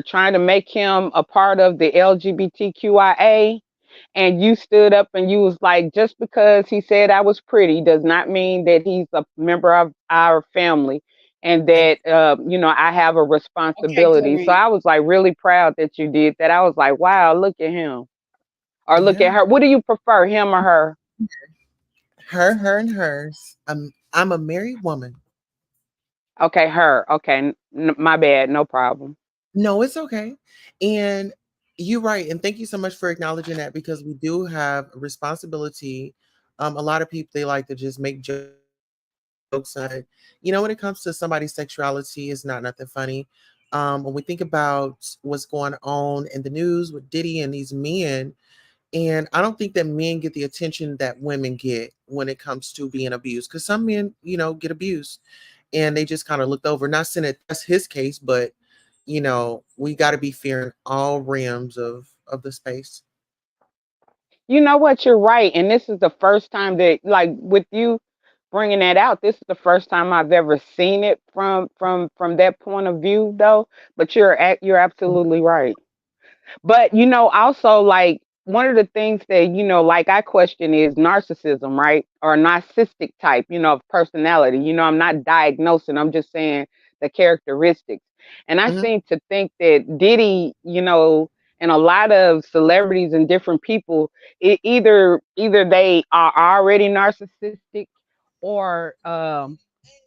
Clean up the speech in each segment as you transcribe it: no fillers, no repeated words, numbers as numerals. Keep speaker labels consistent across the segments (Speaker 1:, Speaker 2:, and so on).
Speaker 1: trying to make him a part of the LGBTQIA, and you stood up and you was like, just because he said I was pretty does not mean that he's a member of our family, and
Speaker 2: And
Speaker 1: that I have a
Speaker 3: Okay,
Speaker 1: responsibility. So
Speaker 3: Doreen.
Speaker 1: I was like really proud that you did that. I was like, wow, look at him or look at
Speaker 2: yeah,
Speaker 1: her. What do you prefer, him or her?
Speaker 2: her, and hers. I'm a married woman.
Speaker 1: Okay, her. Okay, my bad. No problem.
Speaker 2: No, it's okay. And you're right. And thank you so much for acknowledging that because we do have a responsibility. A lot of people they like to just make jokes on when it comes to somebody's sexuality, it's not nothing funny. When we think about what's going on in the news with Diddy and these men, and I don't think that men get the attention that women get when it comes to being abused. Because some men, get abused and they just kind of looked over. Not saying that that's his case, but we got to be fair in all realms of the space.
Speaker 1: You know what? You're right. And this is the first time that, like, with you bringing that out, this is the first time I've ever seen it from that point of view, though. But you're absolutely right. But also, like, one of the things that like, I question is narcissism, right? Or narcissistic type, of personality. I'm not diagnosing. I'm just saying the characteristics. And I
Speaker 2: Mhm.
Speaker 1: seem to think that Diddy, and a lot of celebrities and different people, either they are already narcissistic, or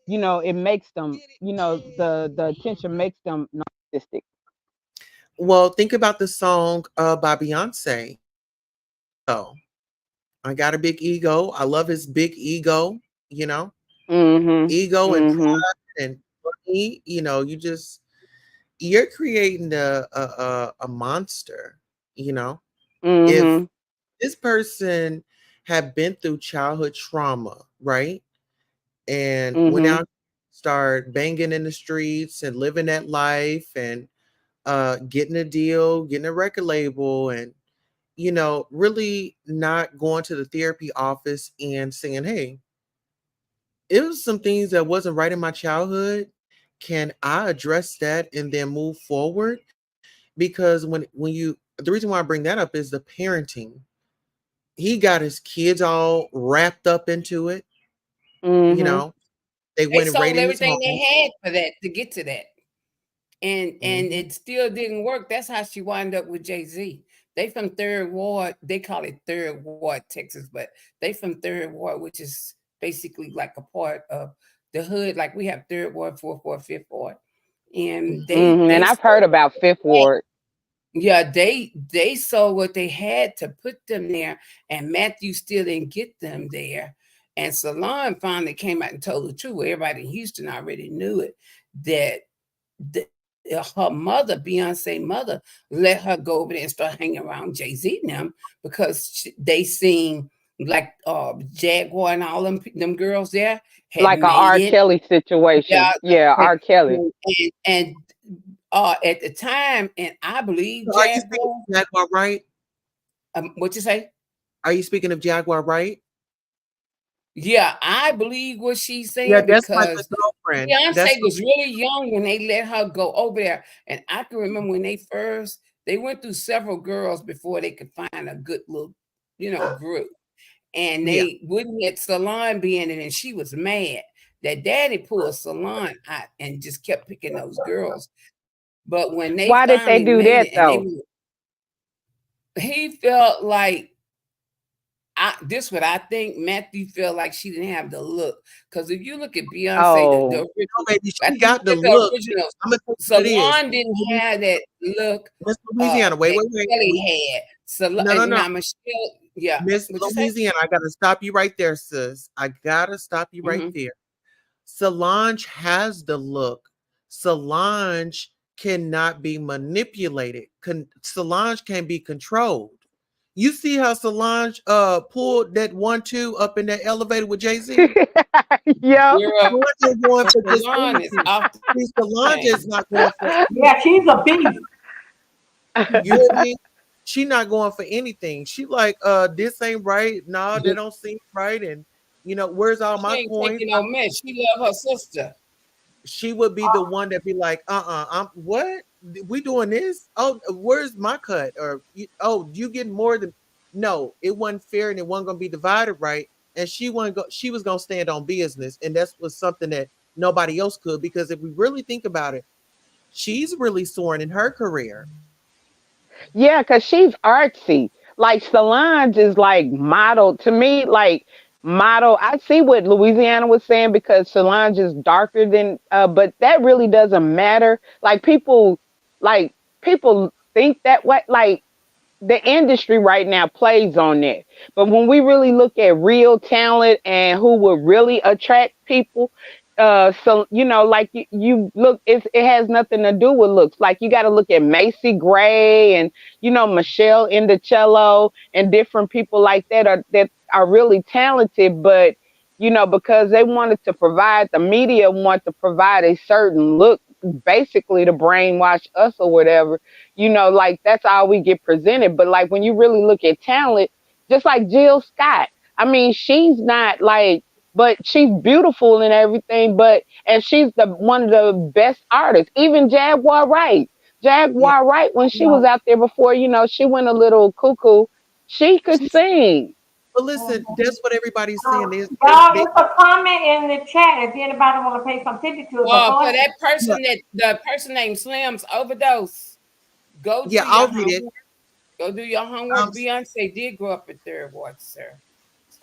Speaker 1: it makes them, the attention makes them narcissistic.
Speaker 2: Well, think about the song by Beyonce. Oh, I got a big ego. I love his big ego. You know,
Speaker 1: Mhm.
Speaker 2: ego and
Speaker 1: Mhm.
Speaker 2: pride and money. You're creating a monster. You know, if
Speaker 1: Mhm.
Speaker 2: this person had been through childhood trauma, right? And went
Speaker 1: Mhm.
Speaker 2: out, start banging in the streets and living that life and getting a deal, getting a record label, and really not going to the therapy office and saying, "Hey, it was some things that wasn't right in my childhood. Can I address that and then move forward?" Because the reason why I bring that up is the parenting. He got his kids all wrapped up into it. You
Speaker 1: Mhm.
Speaker 2: know, they
Speaker 3: They
Speaker 2: went and
Speaker 3: sold
Speaker 2: raided his
Speaker 3: everything
Speaker 2: home.
Speaker 3: they had for that to get to that. And
Speaker 2: Mhm.
Speaker 3: it still didn't work. That's how she wound up with Jay-Z. They from Third Ward. They call it Third Ward, Texas, but they from Third Ward, which is basically like a part of the hood. Like we have Third Ward, Fourth Ward, Fifth Ward, and they
Speaker 1: Mhm. And
Speaker 3: they
Speaker 1: I've heard
Speaker 3: sold
Speaker 1: about Fifth
Speaker 3: what
Speaker 1: Ward.
Speaker 3: yeah, they sold what they had to put them there, and Matthew still didn't get them there. And Salon finally came out and told the truth. Everybody in Houston already knew it, that her mother, Beyonce mother, let her go over there and start hanging around Jay-Z and them because they seen like Jaguar and all them girls there had
Speaker 1: Like a
Speaker 3: made
Speaker 1: R.
Speaker 3: it.
Speaker 1: Kelly
Speaker 3: Yeah,
Speaker 1: situation. Yeah, R. Kelly.
Speaker 3: and at the time, and I believe
Speaker 2: So are you speaking
Speaker 3: Jaguar.
Speaker 2: of Jaguar Wright?
Speaker 3: What you say?
Speaker 2: Are you speaking of Jaguar Wright?
Speaker 3: Yeah, I believe what she's
Speaker 2: Yeah,
Speaker 3: saying
Speaker 2: that's like the
Speaker 3: because
Speaker 2: girlfriend. That's
Speaker 3: Beyonce was really young when they let her go over there. And I can remember when they went through several girls before they could find a good little, group. And
Speaker 2: yeah.
Speaker 3: they wouldn't let Salon be in it, and she was mad that daddy pulled Salon out and just kept picking those girls. But when they
Speaker 1: Why did they
Speaker 3: finally
Speaker 1: do
Speaker 3: made
Speaker 1: that
Speaker 3: it, and
Speaker 1: though?
Speaker 3: he felt like this what I think. Matthew felt like she didn't have the look. Because if you look at Beyonce, the
Speaker 1: Oh.
Speaker 2: No,
Speaker 3: original,
Speaker 2: baby,
Speaker 3: I
Speaker 2: she
Speaker 3: think you
Speaker 2: got the
Speaker 3: look at the
Speaker 2: look.
Speaker 3: original,
Speaker 2: I'm gonna tell you what it is.
Speaker 3: Salon didn't have that look
Speaker 2: Miss Louisiana. Wait,
Speaker 3: that
Speaker 2: wait, wait.
Speaker 3: Kelly had.
Speaker 2: No, no, no.
Speaker 3: Now Michelle, yeah.
Speaker 2: Miss
Speaker 3: What you say?
Speaker 2: Louisiana, I gotta stop you right there, sis. I gotta stop you right
Speaker 3: Hmm.
Speaker 2: there. Solange has the look. Solange cannot be manipulated. Solange can be controlled. You see how Solange pulled that 1-2 up in that elevator with Jay-Z?
Speaker 1: Yep.
Speaker 3: Girl,
Speaker 2: Solange ain't going for just
Speaker 3: Salon is
Speaker 2: anything.
Speaker 3: off the
Speaker 2: See, Solange
Speaker 3: chain.
Speaker 2: is not going for
Speaker 4: Yeah, she's a beast.
Speaker 2: you hear me? She not going for anything. She like, this ain't right. No, that don't seem right. And where's all
Speaker 3: She
Speaker 2: my
Speaker 3: ain't
Speaker 2: coins?
Speaker 3: taking no mess. She love her sister.
Speaker 2: she would be the one that be like, I'm what we doing this? Oh, where's my cut? Or oh, you getting more than no, it wasn't fair and it wasn't gonna be divided right. And she was gonna stand on business, and that's was something that nobody else could because if we really think about it, she's really soaring in her career.
Speaker 1: Yeah, cause she's artsy. Like Solange is like model to me, like model. I see what Louisiana was saying because Solange is darker than, but that really doesn't matter. Like people think that way. Like the industry right now plays on that. But when we really look at real talent and who will really attract people, so like you look, it has nothing to do with looks. Like you got to look at Macy Gray and Michelle Indocello and different people like that are really talented, but because they wanted to provide the media want to provide a certain look, basically to brainwash us or whatever. Like that's all we get presented. But like when you really look at talent, just like Jill Scott, I mean, she's not like, but she's beautiful and everything. And she's the one of the best artists. Even Jaguar Wright,
Speaker 2: Yeah.
Speaker 1: Jaguar Wright, when she was out there before, she went a little cuckoo. She could
Speaker 2: She's,
Speaker 1: sing.
Speaker 2: but listen, that's what everybody's saying is
Speaker 4: Y'all, it's a comment in the chat if anybody want to pay some attention to it. But
Speaker 3: Well,
Speaker 4: go
Speaker 3: for
Speaker 4: ahead.
Speaker 3: that
Speaker 2: yeah,
Speaker 3: person that the person named Slim's overdose, go do
Speaker 2: yeah,
Speaker 3: your
Speaker 2: I'll read it.
Speaker 3: homework. Go do your homework.
Speaker 2: Um,
Speaker 3: Beyonce did grow up in Third Ward, sir.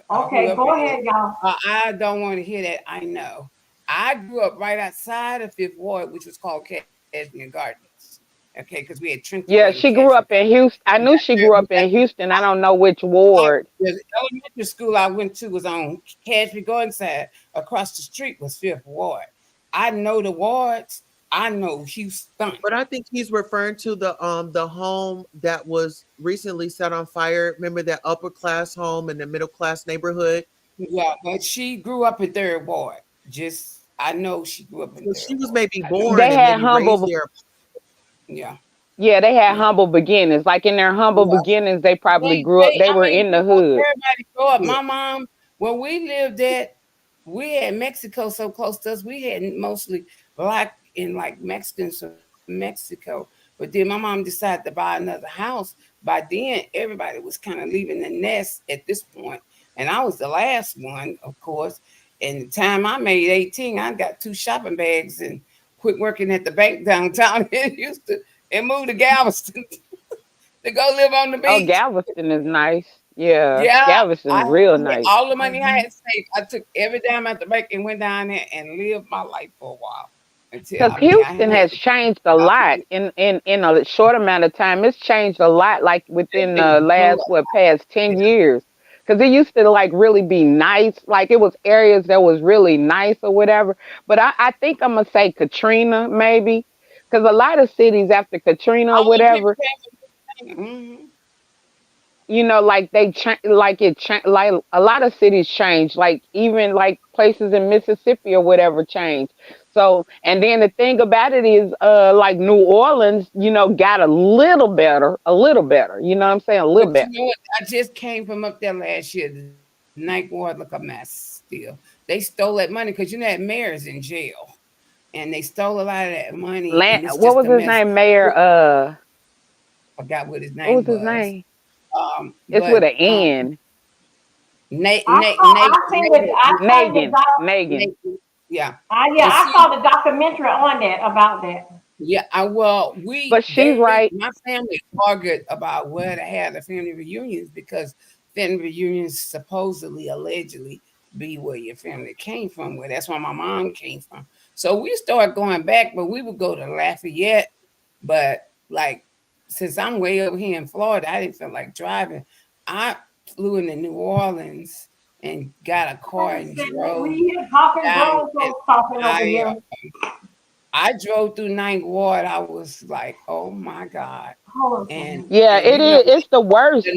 Speaker 4: Okay,
Speaker 3: Whoever
Speaker 4: go
Speaker 3: it is.
Speaker 4: ahead, y'all.
Speaker 3: I don't want to hear that. I know. I grew up right outside of Fifth Ward, which was called Cashmere Gardens. Okay, because we had Trenton Gardens,
Speaker 1: Yeah, she
Speaker 3: Cashmere
Speaker 1: grew up
Speaker 3: Gardens.
Speaker 1: in Houston. I
Speaker 3: We got
Speaker 1: knew she
Speaker 3: there.
Speaker 1: grew
Speaker 3: We
Speaker 1: up
Speaker 3: got
Speaker 1: in Houston. I don't know which ward.
Speaker 3: the elementary school I went to was on Cashmere Garden side. Across the street was Fifth Ward. I know the wards. I know Houston.
Speaker 2: but I think he's referring to the home that was recently set on fire. Remember that upper class home in the middle class neighborhood?
Speaker 3: Yeah, but she grew up in Third Ward. Just I know she grew up in
Speaker 2: So she
Speaker 3: Third
Speaker 2: was
Speaker 3: Ward.
Speaker 2: maybe
Speaker 3: I know.
Speaker 2: born
Speaker 1: They
Speaker 2: and
Speaker 1: had
Speaker 2: maybe raised
Speaker 1: humble
Speaker 2: there.
Speaker 3: Yeah,
Speaker 1: Yeah, they had
Speaker 3: yeah,
Speaker 1: humble beginnings. Like in their humble
Speaker 3: yeah.
Speaker 1: beginnings, they probably grew up.
Speaker 3: They
Speaker 1: They
Speaker 3: I
Speaker 1: were
Speaker 3: mean,
Speaker 1: in the
Speaker 3: people,
Speaker 1: hood.
Speaker 3: everybody grow up.
Speaker 2: Yeah.
Speaker 3: My mom, where we lived at, we had Mexico so close to us. We had mostly black and like Mexicans from Mexico. But then my mom decided to buy another house. By then, everybody was kind of leaving the nest at this point, and I was the last one, of course. And the time I made 18, I got two shopping bags and quit working at the bank downtown in Houston and moved to Galveston to go live on the
Speaker 1: Oh,
Speaker 3: beach.
Speaker 1: Galveston is nice. Yeah,
Speaker 3: Yeah,
Speaker 1: Galveston
Speaker 3: I
Speaker 1: is real
Speaker 3: had
Speaker 1: nice.
Speaker 3: all the money I
Speaker 2: Mhm.
Speaker 3: had saved. I took every dime out the bank and went down there and lived my life for a while until
Speaker 1: Because
Speaker 3: I
Speaker 1: Houston
Speaker 3: had
Speaker 1: has
Speaker 3: to
Speaker 1: changed a
Speaker 3: stop
Speaker 1: lot
Speaker 3: it.
Speaker 1: in a short amount of time. It's changed a lot, like within
Speaker 3: They
Speaker 1: the
Speaker 3: grew
Speaker 1: last
Speaker 3: up.
Speaker 1: past
Speaker 3: Yeah.
Speaker 1: 10 years. Because it used to like really be nice, like it was areas that was really nice or whatever. But I think I'm gonna say Katrina maybe, because a lot of cities after Katrina or
Speaker 3: All them people
Speaker 1: whatever,
Speaker 3: came from
Speaker 1: like they like a lot of cities change, like even like places in Mississippi or whatever change. So and then the thing about it is like New Orleans, got a little better, you know what I'm saying, a little
Speaker 3: But
Speaker 1: bit.
Speaker 3: you know what? I just came from up there last year. The night ward look a mess still. They stole that money because that mayor's in jail. And they stole a lot of that money and it's
Speaker 1: What
Speaker 3: just a
Speaker 1: was his
Speaker 3: mess.
Speaker 1: name, Mayor?
Speaker 3: Forgot what his
Speaker 1: What was
Speaker 3: name
Speaker 1: his
Speaker 3: was.
Speaker 1: name? It's with
Speaker 3: But
Speaker 1: an N.
Speaker 3: Nate,
Speaker 4: I
Speaker 3: Nate,
Speaker 4: saw.
Speaker 3: Nate,
Speaker 4: I seen the.
Speaker 3: Nate,
Speaker 4: I seen the
Speaker 1: Megan,
Speaker 4: doc.
Speaker 1: Megan.
Speaker 3: Nate, yeah.
Speaker 4: Yeah,
Speaker 3: But
Speaker 4: I
Speaker 3: see,
Speaker 4: saw the documentary on that about that.
Speaker 3: yeah,
Speaker 1: But she's right.
Speaker 3: my family argued about where to have the family reunions because family reunions supposedly, allegedly, be where your family came from. Where that's where my mom came from. So we started going back, but we would go to Lafayette. But like, since I'm way over here in Florida, I didn't feel like driving. I flew into New Orleans and got a car and drove
Speaker 4: We here talking
Speaker 3: down,
Speaker 4: grown
Speaker 3: and
Speaker 4: folks talking over
Speaker 3: I
Speaker 4: here.
Speaker 3: I drove through Ninth Ward. I was like, oh my God.
Speaker 4: Hold on a
Speaker 3: And
Speaker 4: minute.
Speaker 1: Yeah,
Speaker 3: and
Speaker 1: it
Speaker 3: you know
Speaker 1: is. It's the
Speaker 3: the
Speaker 1: worst.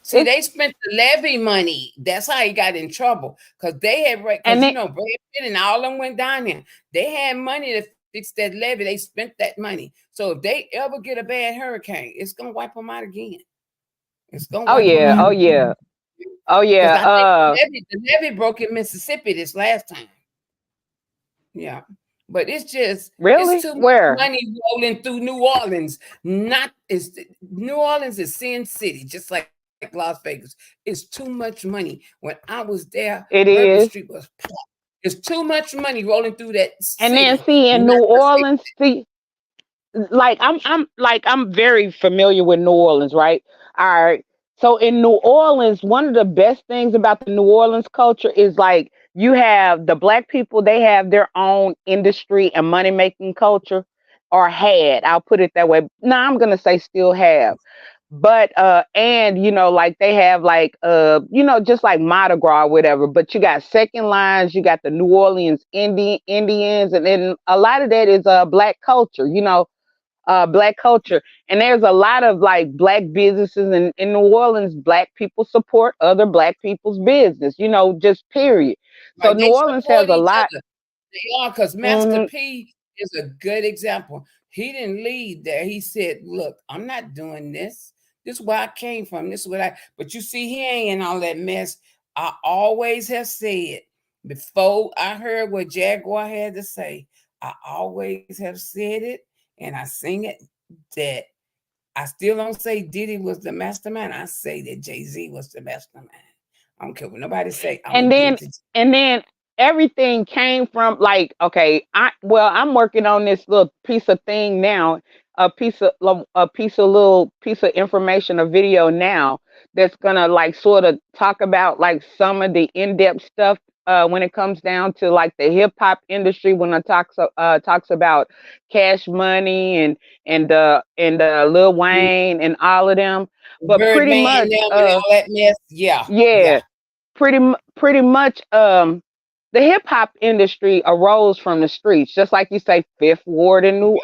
Speaker 3: see
Speaker 1: It's
Speaker 3: they spent the levy money. That's how he got in trouble. Because they had because
Speaker 1: and
Speaker 3: you
Speaker 1: it
Speaker 3: know Brad Pitt and all of them went down there. They had money to fix that levy. They spent that money. So if they ever get a bad hurricane, it's gonna wipe them out again. It's gonna
Speaker 1: oh
Speaker 3: wipe them
Speaker 1: yeah,
Speaker 3: out
Speaker 1: oh
Speaker 4: Mhm.
Speaker 1: yeah, oh
Speaker 3: because
Speaker 1: yeah.
Speaker 3: I think the levy broke in Mississippi this last time. Yeah. But it's
Speaker 1: Really?
Speaker 3: too much
Speaker 1: Where?
Speaker 3: money rolling through New Orleans. Not is New Orleans is Sin City, just like Las Vegas. It's too much money. When I was there,
Speaker 1: It
Speaker 3: Bourbon
Speaker 1: is.
Speaker 3: Street was packed. It's too much money rolling through that
Speaker 1: And then
Speaker 3: city.
Speaker 1: see in
Speaker 3: Not
Speaker 1: New
Speaker 3: to say
Speaker 1: Orleans, see, I'm very familiar with New Orleans, right? All right. So in New Orleans, one of the best things about the New Orleans culture is like you have the black people, they have their own industry and money making culture, or had. I'll put it that way. No, I'm gonna say still have. But and like they have like just like Mardi Gras or whatever, but you got second lines, you got the New Orleans Indians, and then a lot of that is black culture, black culture. And there's a lot of like black businesses in New Orleans. Black people support other black people's business, just period. So
Speaker 3: like
Speaker 1: New
Speaker 3: they
Speaker 1: Orleans has
Speaker 3: support
Speaker 1: a
Speaker 3: each
Speaker 1: lot.
Speaker 3: other. They are, because Master
Speaker 1: Hmm.
Speaker 3: P is a good example. He didn't lead there. He said, "Look, I'm not doing this. This is where I came from. This is what I." But you see, he ain't in all that mess. I always have said before I heard what Jaguar had to say. I always have said it, and I sing it that I still don't say Diddy was the mastermind. I say that Jay-Z was the mastermind. I don't care what nobody say. I'm gonna
Speaker 1: and
Speaker 3: give
Speaker 1: then
Speaker 3: it to
Speaker 1: and then everything came from like, okay, I'm working on this little piece of thing now, a piece of information, a video now, that's gonna like sort of talk about like some of the in-depth stuff when it comes down to like the hip hop industry, when it talks about Cash Money and Lil
Speaker 3: you.
Speaker 1: Wayne and all of them. But pretty
Speaker 3: Birdman and
Speaker 1: much
Speaker 3: them and all that mess. Yeah,
Speaker 1: yeah,
Speaker 3: yeah,
Speaker 1: pretty much the hip hop industry arose from the streets, just like you say Fifth Ward in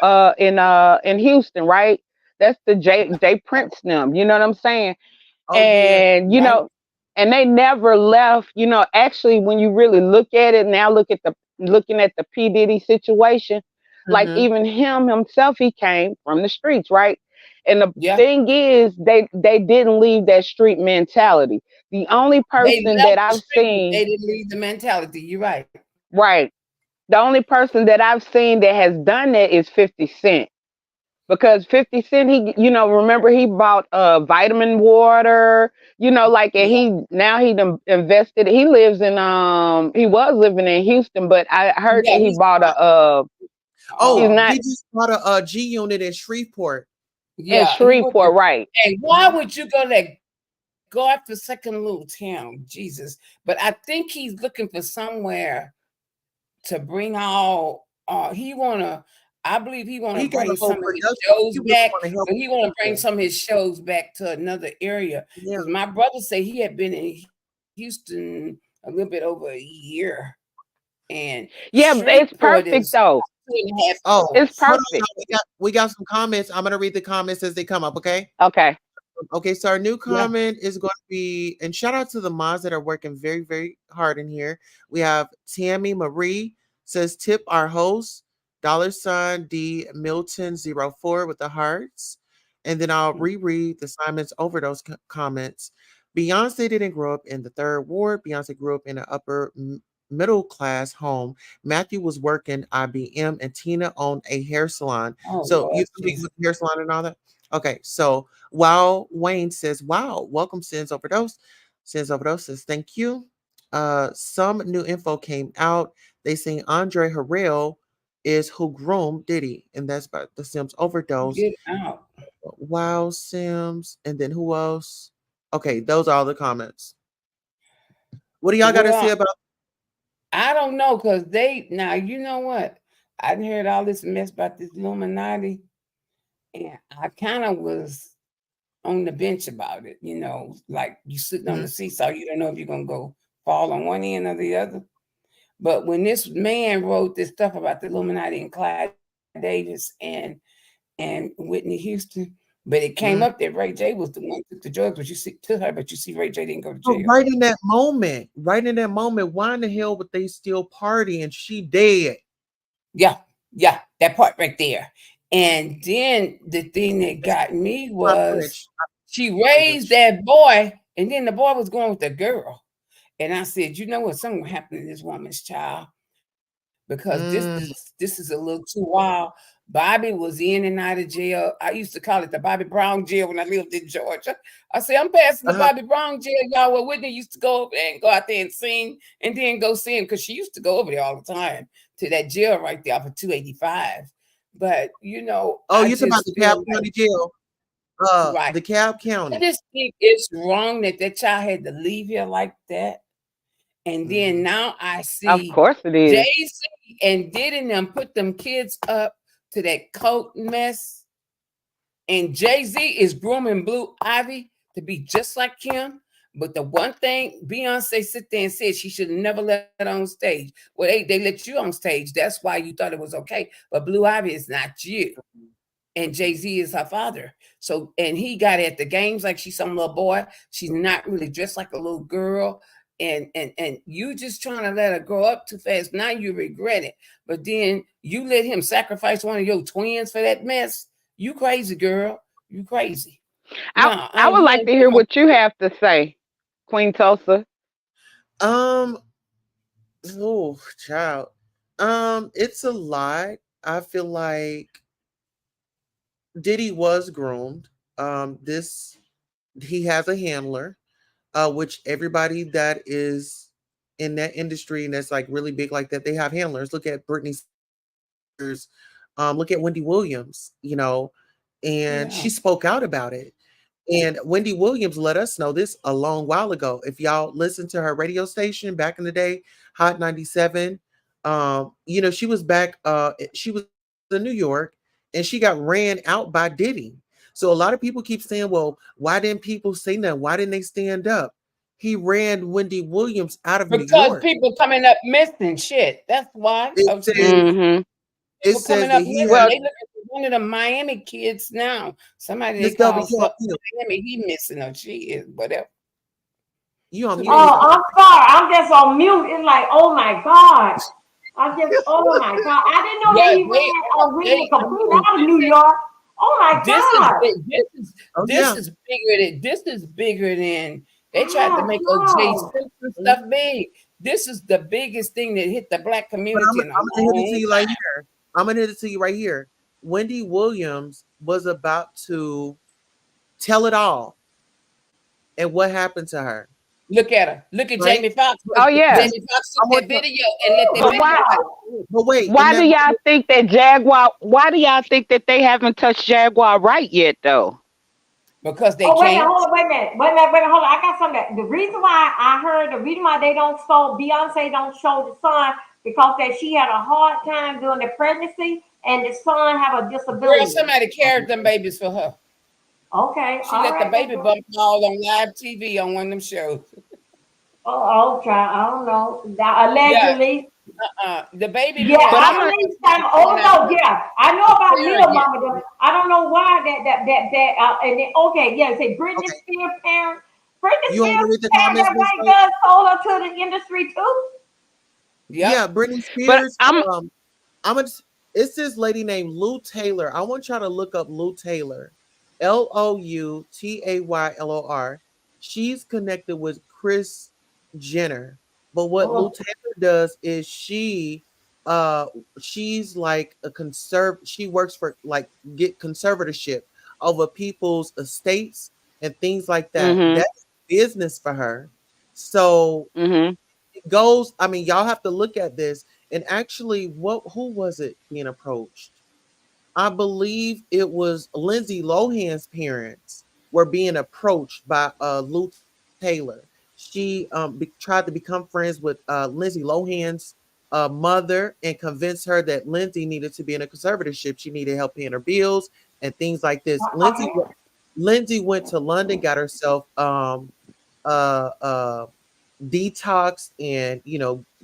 Speaker 1: Houston, right? That's the J Prince them, you know what I'm saying?
Speaker 2: Oh yeah.
Speaker 1: And
Speaker 3: right.
Speaker 1: and they never left, actually when you really look at it now, looking at the P Diddy situation, like
Speaker 2: Mm-hmm.
Speaker 1: even him himself, he came from the streets, right? And the
Speaker 3: Yeah,
Speaker 1: thing is, they didn't leave that street mentality. The only
Speaker 3: they
Speaker 1: person
Speaker 3: left
Speaker 1: that
Speaker 3: the
Speaker 1: I've
Speaker 3: street, but
Speaker 1: seen,
Speaker 3: they didn't leave the mentality. You're right.
Speaker 1: right, the only person that I've seen that has done that is 50 Cent. Because 50 Cent, he, remember he bought vitamin water, like, and
Speaker 3: Yeah,
Speaker 1: he done invested. He lives he was living in Houston, but I heard that
Speaker 3: yeah.
Speaker 1: he
Speaker 3: He's
Speaker 1: bought he's
Speaker 2: Oh,
Speaker 1: not
Speaker 2: he just bought a G unit in Shreveport.
Speaker 1: in
Speaker 3: yeah. He went to.
Speaker 1: Shreveport, right?
Speaker 3: And why
Speaker 2: Mhm.
Speaker 3: would you go to God forsaken little town, Jesus? But I think he's looking for somewhere to bring all. He wanna. I believe he want
Speaker 2: He
Speaker 3: to
Speaker 2: got a
Speaker 3: bring
Speaker 2: whole
Speaker 3: some of his
Speaker 2: production.
Speaker 3: shows
Speaker 2: He really
Speaker 3: back,
Speaker 2: want to help
Speaker 3: but he want to bring
Speaker 2: people.
Speaker 3: some of his shows back to another area.
Speaker 2: Yeah.
Speaker 3: Because my brother said he had been in Houston a little bit over a year, and
Speaker 1: Yeah, it's
Speaker 3: Shreveport
Speaker 1: perfect
Speaker 3: is
Speaker 1: though.
Speaker 2: Oh,
Speaker 1: It's
Speaker 3: $2.5 hours.
Speaker 2: hold on,
Speaker 1: perfect.
Speaker 2: y'all. We got some comments. I'm gonna read the comments as they come up. Okay.
Speaker 1: Okay.
Speaker 2: Okay. So our new
Speaker 3: Yeah,
Speaker 2: comment is going to be, and shout out to the mods that are working very, very hard in here. We have Tammy Marie says tip our host $ D Milton 04 with the hearts, and then I'll reread the Simon's Overdose comments. Beyonce didn't grow up in the third ward. Beyonce grew up in an upper middle class home. Matthew was working IBM, and Tina owned a hair salon.
Speaker 3: oh
Speaker 2: So you
Speaker 3: Lord
Speaker 2: familiar
Speaker 3: Jesus.
Speaker 2: with the hair salon and all that? Okay, so wow, Wayne says, "Wow, welcome, Sins Overdose." Sins Overdose says, "Thank you." Some new info came out. They say Andre Harrell is who groomed Diddy, and that's about the Sims Overdose.
Speaker 3: Get out.
Speaker 2: Wow, Sims, and then who else? Okay, those are all the comments. What do y'all got to say
Speaker 3: Well,
Speaker 2: about?
Speaker 3: I don't know, because they now you know what? I done heard all this mess about this Illuminati, and I kind of was on the bench about it, like you sitting on
Speaker 2: Mhm.
Speaker 3: the seesaw, you don't know if you're gonna go fall on one end or the other. But when this man wrote this stuff about the Illuminati and Clyde Davis and Whitney Houston, but it came up that Ray J was the one who took the drugs, but you see to her, but you see Ray J didn't go to
Speaker 2: But
Speaker 3: jail.
Speaker 2: right in that moment, why in the hell would they still party and she dead?
Speaker 3: Yeah, yeah, that part right there. And then the thing that
Speaker 2: It's
Speaker 3: got me
Speaker 2: my
Speaker 3: was
Speaker 2: French
Speaker 3: she raised
Speaker 2: language.
Speaker 3: that boy, and then the boy was going with the girl. And I said, you know what? Something happened to this woman's child. because
Speaker 2: Mm,
Speaker 3: this is a little too wild. Bobby was in and out of jail. I used to call it the Bobby Brown jail when I lived in Georgia. I say I'm passing the
Speaker 2: uh-huh.
Speaker 3: Bobby Brown jail, y'all. Where Whitney used to go and go out there and sing, and then go sing because she used to go over there all the time to that jail right there for 285. But
Speaker 2: Oh,
Speaker 3: I
Speaker 2: you're talking about
Speaker 3: just
Speaker 2: the
Speaker 3: feel
Speaker 2: Cobb
Speaker 3: like
Speaker 2: County Jail.
Speaker 3: right.
Speaker 2: The Cobb
Speaker 3: I
Speaker 2: County.
Speaker 3: just think it's wrong that that child had to leave here like that. And then
Speaker 2: Mhm.
Speaker 3: now I
Speaker 1: Of
Speaker 3: see
Speaker 1: course it is.
Speaker 3: Jay-Z and Diddy and them put them kids up to that coat mess. And Jay-Z is grooming Blue Ivy to be just like him. But the one thing Beyonce sit there and said she should have never let on stage. Well, they let you on stage. That's why you thought it was okay. But Blue Ivy is not you. And Jay-Z is her father. So, and he got at the games like she's some little boy. She's not really dressed like a little girl. And you just trying to let her grow up too fast. Now you regret it. But then you let him sacrifice one of your twins for that mess. You crazy, girl. You crazy.
Speaker 1: I
Speaker 3: No,
Speaker 1: I would
Speaker 3: you
Speaker 1: like
Speaker 3: ain't
Speaker 1: to hear what you have to say, Queen Tulsa.
Speaker 2: Um, oh, child. It's a lot. I feel like Diddy was groomed. This he has a handler, which everybody that is in that industry and that's like really big like that, they have handlers. Look at Britney Spears, look at Wendy Williams, and
Speaker 3: yeah.
Speaker 2: she spoke out about it. And Wendy Williams let us know this a long while ago. If y'all listen to her radio station back in the day, Hot 97, she was back, she was in New York and she got ran out by Diddy. So a lot of people keep saying, well, why didn't people say nothing? Why didn't they stand up? He ran Wendy Williams out of New
Speaker 3: Because
Speaker 2: York.
Speaker 3: people coming up missing shit. That's why.
Speaker 2: It
Speaker 3: Oh,
Speaker 2: says
Speaker 1: Mm-hmm.
Speaker 2: it
Speaker 3: people
Speaker 2: says
Speaker 3: coming
Speaker 2: that
Speaker 3: up
Speaker 2: he
Speaker 3: missing.
Speaker 2: had
Speaker 1: Well,
Speaker 3: They look at one of the Miami kids now. Somebody they
Speaker 2: Miss W,
Speaker 3: call from Miami. He missing or she is whatever.
Speaker 2: you on
Speaker 3: Too
Speaker 2: mute,
Speaker 3: many.
Speaker 2: Miss
Speaker 4: Oh,
Speaker 2: W.
Speaker 4: I'm sorry. I'm just on mute. It's like, oh my God. Oh my God. I didn't know that
Speaker 3: Yeah,
Speaker 4: he
Speaker 3: they are.
Speaker 4: ran
Speaker 3: They.
Speaker 4: the
Speaker 3: I
Speaker 4: complete
Speaker 3: mean,
Speaker 4: out of New York. Oh my
Speaker 3: this is
Speaker 4: God.
Speaker 3: this is
Speaker 2: Oh
Speaker 3: this
Speaker 2: yeah.
Speaker 3: is bigger than this is bigger than they tried to
Speaker 4: God,
Speaker 3: make OJ
Speaker 4: no.
Speaker 3: Simpson
Speaker 2: Mhm.
Speaker 3: stuff big. This is the biggest thing that hit the black
Speaker 2: But
Speaker 3: community in a
Speaker 2: I'm gonna hit it to
Speaker 3: long
Speaker 2: you right
Speaker 3: time.
Speaker 2: here. I'm gonna hit it to you right here. Wendy Williams was about to tell it all, and what happened to her,
Speaker 3: Look at her. Look at
Speaker 2: right?
Speaker 3: Jamie Foxx.
Speaker 2: But
Speaker 1: oh yeah.
Speaker 2: this,
Speaker 3: Jamie Foxx
Speaker 2: I
Speaker 3: took
Speaker 2: want
Speaker 3: that
Speaker 2: to,
Speaker 3: video and let that
Speaker 1: But
Speaker 4: Oh
Speaker 3: baby
Speaker 1: why
Speaker 3: watch
Speaker 4: no.
Speaker 3: it.
Speaker 2: but wait, in
Speaker 1: why do
Speaker 2: that
Speaker 1: y'all
Speaker 2: moment,
Speaker 1: think that Jaguar why do y'all think that they haven't touched Jaguar right yet though?
Speaker 3: Because they
Speaker 4: Oh, wait a minute,
Speaker 3: can't.
Speaker 4: hold on, wait a minute. Wait a minute, hold on. I got something. The reason why I heard the reason why they don't show Beyonce don't show the son because that she had a hard time during the pregnancy and the son have a
Speaker 3: Girl,
Speaker 4: disability.
Speaker 3: somebody carried them babies for her.
Speaker 4: Okay,
Speaker 3: She
Speaker 4: all
Speaker 3: let the
Speaker 4: right.
Speaker 3: baby bump fall on live TV on one of them shows.
Speaker 4: Try. I don't know. Now,
Speaker 3: Yeah,
Speaker 4: allegedly,
Speaker 3: the baby
Speaker 4: yeah,
Speaker 3: boy
Speaker 1: But
Speaker 3: had
Speaker 1: I'm
Speaker 4: I
Speaker 1: a
Speaker 4: believe
Speaker 3: a
Speaker 4: some.
Speaker 3: going
Speaker 4: Oh
Speaker 3: out
Speaker 4: no,
Speaker 3: there.
Speaker 4: yeah, I know about little
Speaker 3: Surrogate.
Speaker 4: mama. Though. I don't know why and then, okay, yeah, say Britney
Speaker 2: okay,
Speaker 4: Spears parents. Britney
Speaker 2: you want me to
Speaker 4: Spears
Speaker 2: read the
Speaker 4: parents,
Speaker 2: comments,
Speaker 4: that
Speaker 2: Miss
Speaker 4: white
Speaker 2: Blake?
Speaker 4: girl sold her to the industry too.
Speaker 2: Yeah,
Speaker 3: Yep.
Speaker 2: Britney
Speaker 1: but
Speaker 2: Spears.
Speaker 1: I'm
Speaker 2: I'm gonna. It's this lady named Lou Taylor. I want y'all to look up Lou Taylor, LOUTAYLOR. She's connected with Chris Jenner. But what Lou
Speaker 4: Oh,
Speaker 2: Taylor does is uh she's like a she works for like get conservatorship over people's estates and things like that.
Speaker 1: mhm.
Speaker 2: That's business for her. So
Speaker 1: Mhm.
Speaker 2: it goes, I mean, y'all have to look at this. And actually, who was it being approached? I believe it was Lindsay Lohan's parents were being approached by Lou Taylor. She tried to become friends with Lindsay Lohan's mother and convinced her that Lindsay needed to be in a conservatorship. She needed help paying her bills and things like this.
Speaker 4: okay.
Speaker 2: Lindsay went to London, got herself uh, uh, detoxed and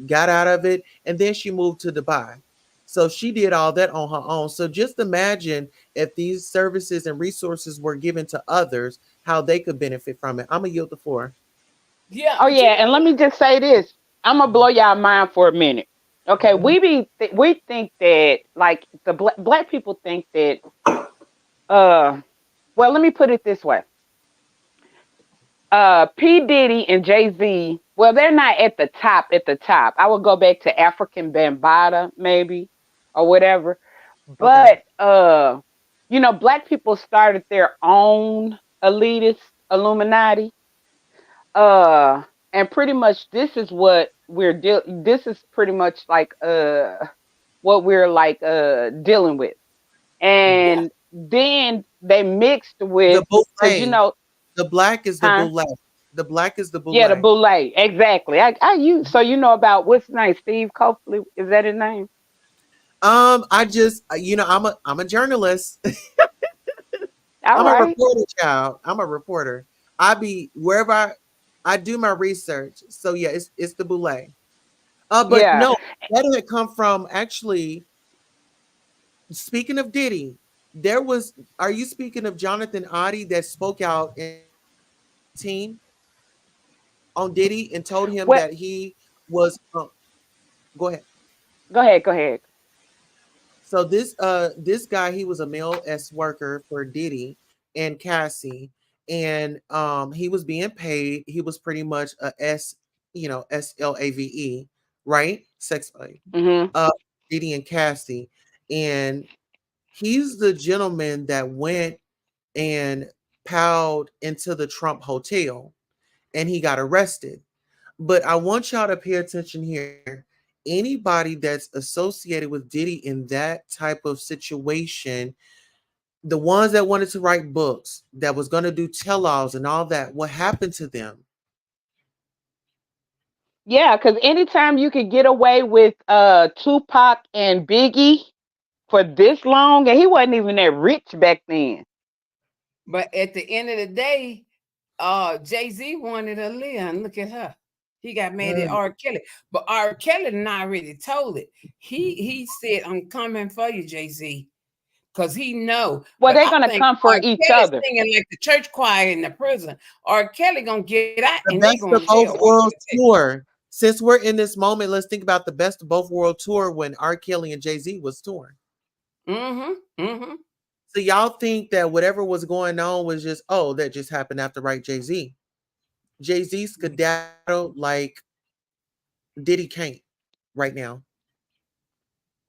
Speaker 2: got out of it, and then she moved to Dubai. So she did all that on her own. So just imagine if these services and resources were given to others, how they could benefit from it. I'm gonna yield the floor.
Speaker 3: Yeah,
Speaker 1: Oh
Speaker 3: but you
Speaker 1: yeah, and let me just say this. I'm gonna blow y'all mind for a minute. Okay,
Speaker 2: Mhm.
Speaker 1: we think that like the black people think that uh well let me put it this way. P Diddy and Jay Z Well, they're not at the top. At the top, I would go back to African Bambaataa, maybe, or whatever.
Speaker 2: Okay.
Speaker 1: But black people started their own elitist Illuminati. Uh, and pretty much this is what this is pretty much like what we're like dealing with.
Speaker 3: Yeah.
Speaker 1: And then they mixed with,
Speaker 2: The
Speaker 1: because
Speaker 2: boule. The black is the
Speaker 1: huh?
Speaker 2: boule. The black is the
Speaker 1: Yeah, the
Speaker 2: boule.
Speaker 1: boule. Exactly. I use so you know about what's his name? Steve Copley. Is that his name?
Speaker 2: I just I'm a journalist.
Speaker 1: All
Speaker 2: I'm a
Speaker 1: right.
Speaker 2: reporter, child. I'm a reporter. I be wherever I do my research. So yeah, it's the boule. But
Speaker 1: Yeah.
Speaker 2: no, that had come from actually. Speaking of Diddy, there was. Are you speaking of Jonathan Oddie that spoke out in 2018 on Diddy and told him
Speaker 1: What?
Speaker 2: that he was? Go ahead.
Speaker 1: Go ahead. Go ahead.
Speaker 2: So this guy, he was a male S worker for Diddy and Cassie, and he was being paid. He was pretty much a S, SLAVE, right? Sex slave.
Speaker 1: Mhm.
Speaker 2: Uh, Diddy and Cassie, and he's the gentleman that went and piled into the Trump hotel, and he got arrested. But I want y'all to pay attention here. Anybody that's associated with Diddy in that type of situation, the ones that wanted to write books, that was going to do tell-alls and all that, what happened to them?
Speaker 1: Yeah, because anytime you could get away with Tupac and Biggie for this long, and he wasn't even that rich back then.
Speaker 3: But at the end of the day, Jay-Z wanted Aaliyah, and look at her. He got mad at
Speaker 2: Mm.
Speaker 3: R. Kelly. But R. Kelly not really told it. He said, I'm coming for you, Jay-Z. Because he know.
Speaker 1: Well,
Speaker 3: But
Speaker 1: they're
Speaker 3: I
Speaker 1: gonna
Speaker 3: think
Speaker 1: come for
Speaker 3: R.
Speaker 1: each
Speaker 3: Kelly
Speaker 1: other.
Speaker 3: singing like the church choir in the prison. R. Kelly gonna get out
Speaker 2: The
Speaker 3: and they
Speaker 2: Best
Speaker 3: going
Speaker 2: of
Speaker 3: to
Speaker 2: Both
Speaker 3: jail. Watch what
Speaker 2: Worlds
Speaker 3: I tell you.
Speaker 2: tour. Since we're in this moment, let's think about the Best of Both World tour when R. Kelly and Jay-Z was touring.
Speaker 3: Mm-hmm. Mm-hmm.
Speaker 2: So y'all think that whatever was going on was just, oh, that just happened after right Jay-Z. Jay-Z skedaddled like Diddy can't right now.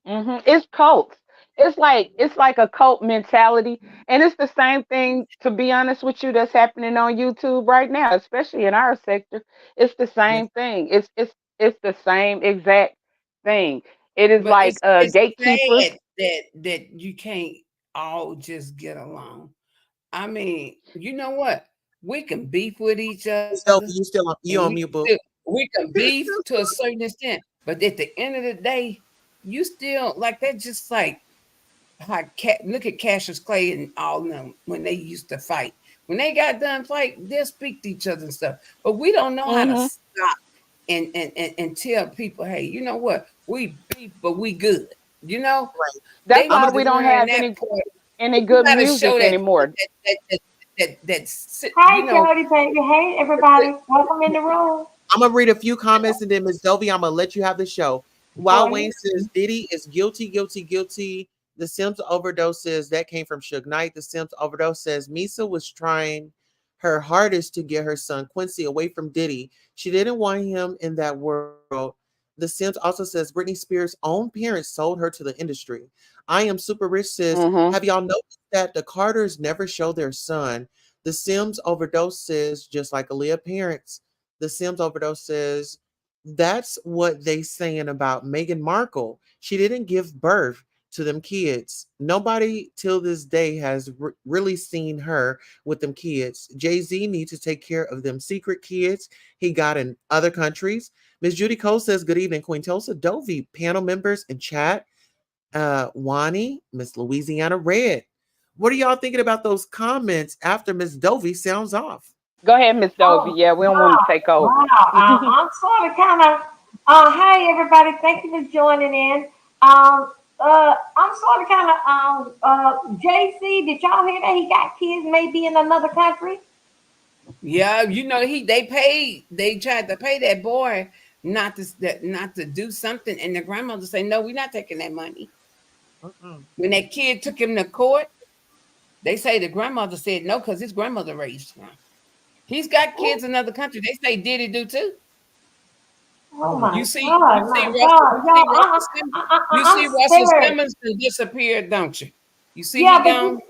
Speaker 1: It's cults. It's like a cult mentality, and it's the same thing. To be honest with you, that's happening on YouTube right now, especially in our sector. It's the
Speaker 2: Yes.
Speaker 1: same thing. It's the same exact thing. It is
Speaker 3: But
Speaker 1: like
Speaker 3: it's
Speaker 1: gatekeepers.
Speaker 3: sad that you can't all just get along. I mean, you know what? We can beef with each other,
Speaker 2: So you still
Speaker 3: and
Speaker 2: you on mute, boo.
Speaker 3: we can beef to a certain extent. But at the end of the day, you still like that. Just like how look at Cassius Clay and all them when they used to fight. When they got done fight, they'll speak to each other and stuff. But we don't know how to
Speaker 1: Hmm.
Speaker 3: stop and tell people, hey, you know what? We beef, but we good. You know,
Speaker 2: Right.
Speaker 3: they
Speaker 1: That's
Speaker 2: I'm
Speaker 1: why
Speaker 2: gonna
Speaker 3: need to
Speaker 1: we don't
Speaker 3: learn
Speaker 1: have
Speaker 3: that part.
Speaker 1: any
Speaker 3: You
Speaker 1: good
Speaker 3: got to show
Speaker 1: music
Speaker 3: that
Speaker 1: anymore.
Speaker 3: you
Speaker 4: Hi,
Speaker 3: know.
Speaker 4: Jody, baby. Hey, everybody. Welcome in the room.
Speaker 2: I'm gonna read a few comments and then Miss Dovey, I'm gonna let you have the show.
Speaker 4: Go
Speaker 2: While
Speaker 4: ahead.
Speaker 2: Wayne says Diddy is guilty, guilty, guilty. The Sims overdose says that came from Suge Knight. The Sims overdose says Misa was trying her hardest to get her son Quincy away from Diddy. She didn't want him in that world. The Sims also says Britney Spears' own parents sold her to the industry. I am super rich says,
Speaker 1: Hmm.
Speaker 2: have y'all noticed that the Carters never show their son? The Sims overdose says, just like Aaliyah parents. The Sims overdose says, that's what they saying about Meghan Markle. She didn't give birth to them kids. Nobody till this day has really seen her with them kids. Jay-Z needs to take care of them secret kids he got in other countries. Miss Judy Cole says, good evening, Queen Tulsa Dovey, panel members in chat. Wani, Miss Louisiana Red. What are y'all thinking about those comments after Miss Dovey sounds off?
Speaker 1: Go ahead, Miss Dovey.
Speaker 4: Oh,
Speaker 1: Yeah, we don't want to take
Speaker 4: wow.
Speaker 1: over.
Speaker 4: Wow. I'm sort of kind of, hi, everybody. Thank you for joining in. I'm sort of kind of, JC, did y'all hear that he got kids maybe in another country?
Speaker 3: Yeah, you know they tried to pay that boy not to do something, and the grandmother say, no, we're not taking that money.
Speaker 2: Mm-mm.
Speaker 3: When that kid took him to court, they say the grandmother said no because his grandmother raised him. He's got
Speaker 4: Ooh,
Speaker 3: kids in another country. They say did he do too?
Speaker 4: Oh
Speaker 2: Oh,
Speaker 4: my
Speaker 3: You see,
Speaker 4: God, my God, y'all,
Speaker 3: You
Speaker 4: I'm
Speaker 3: see Russell
Speaker 4: scared.
Speaker 3: Simmons and disappeared, don't you? You see
Speaker 4: Yeah,
Speaker 3: he
Speaker 4: but
Speaker 3: gone?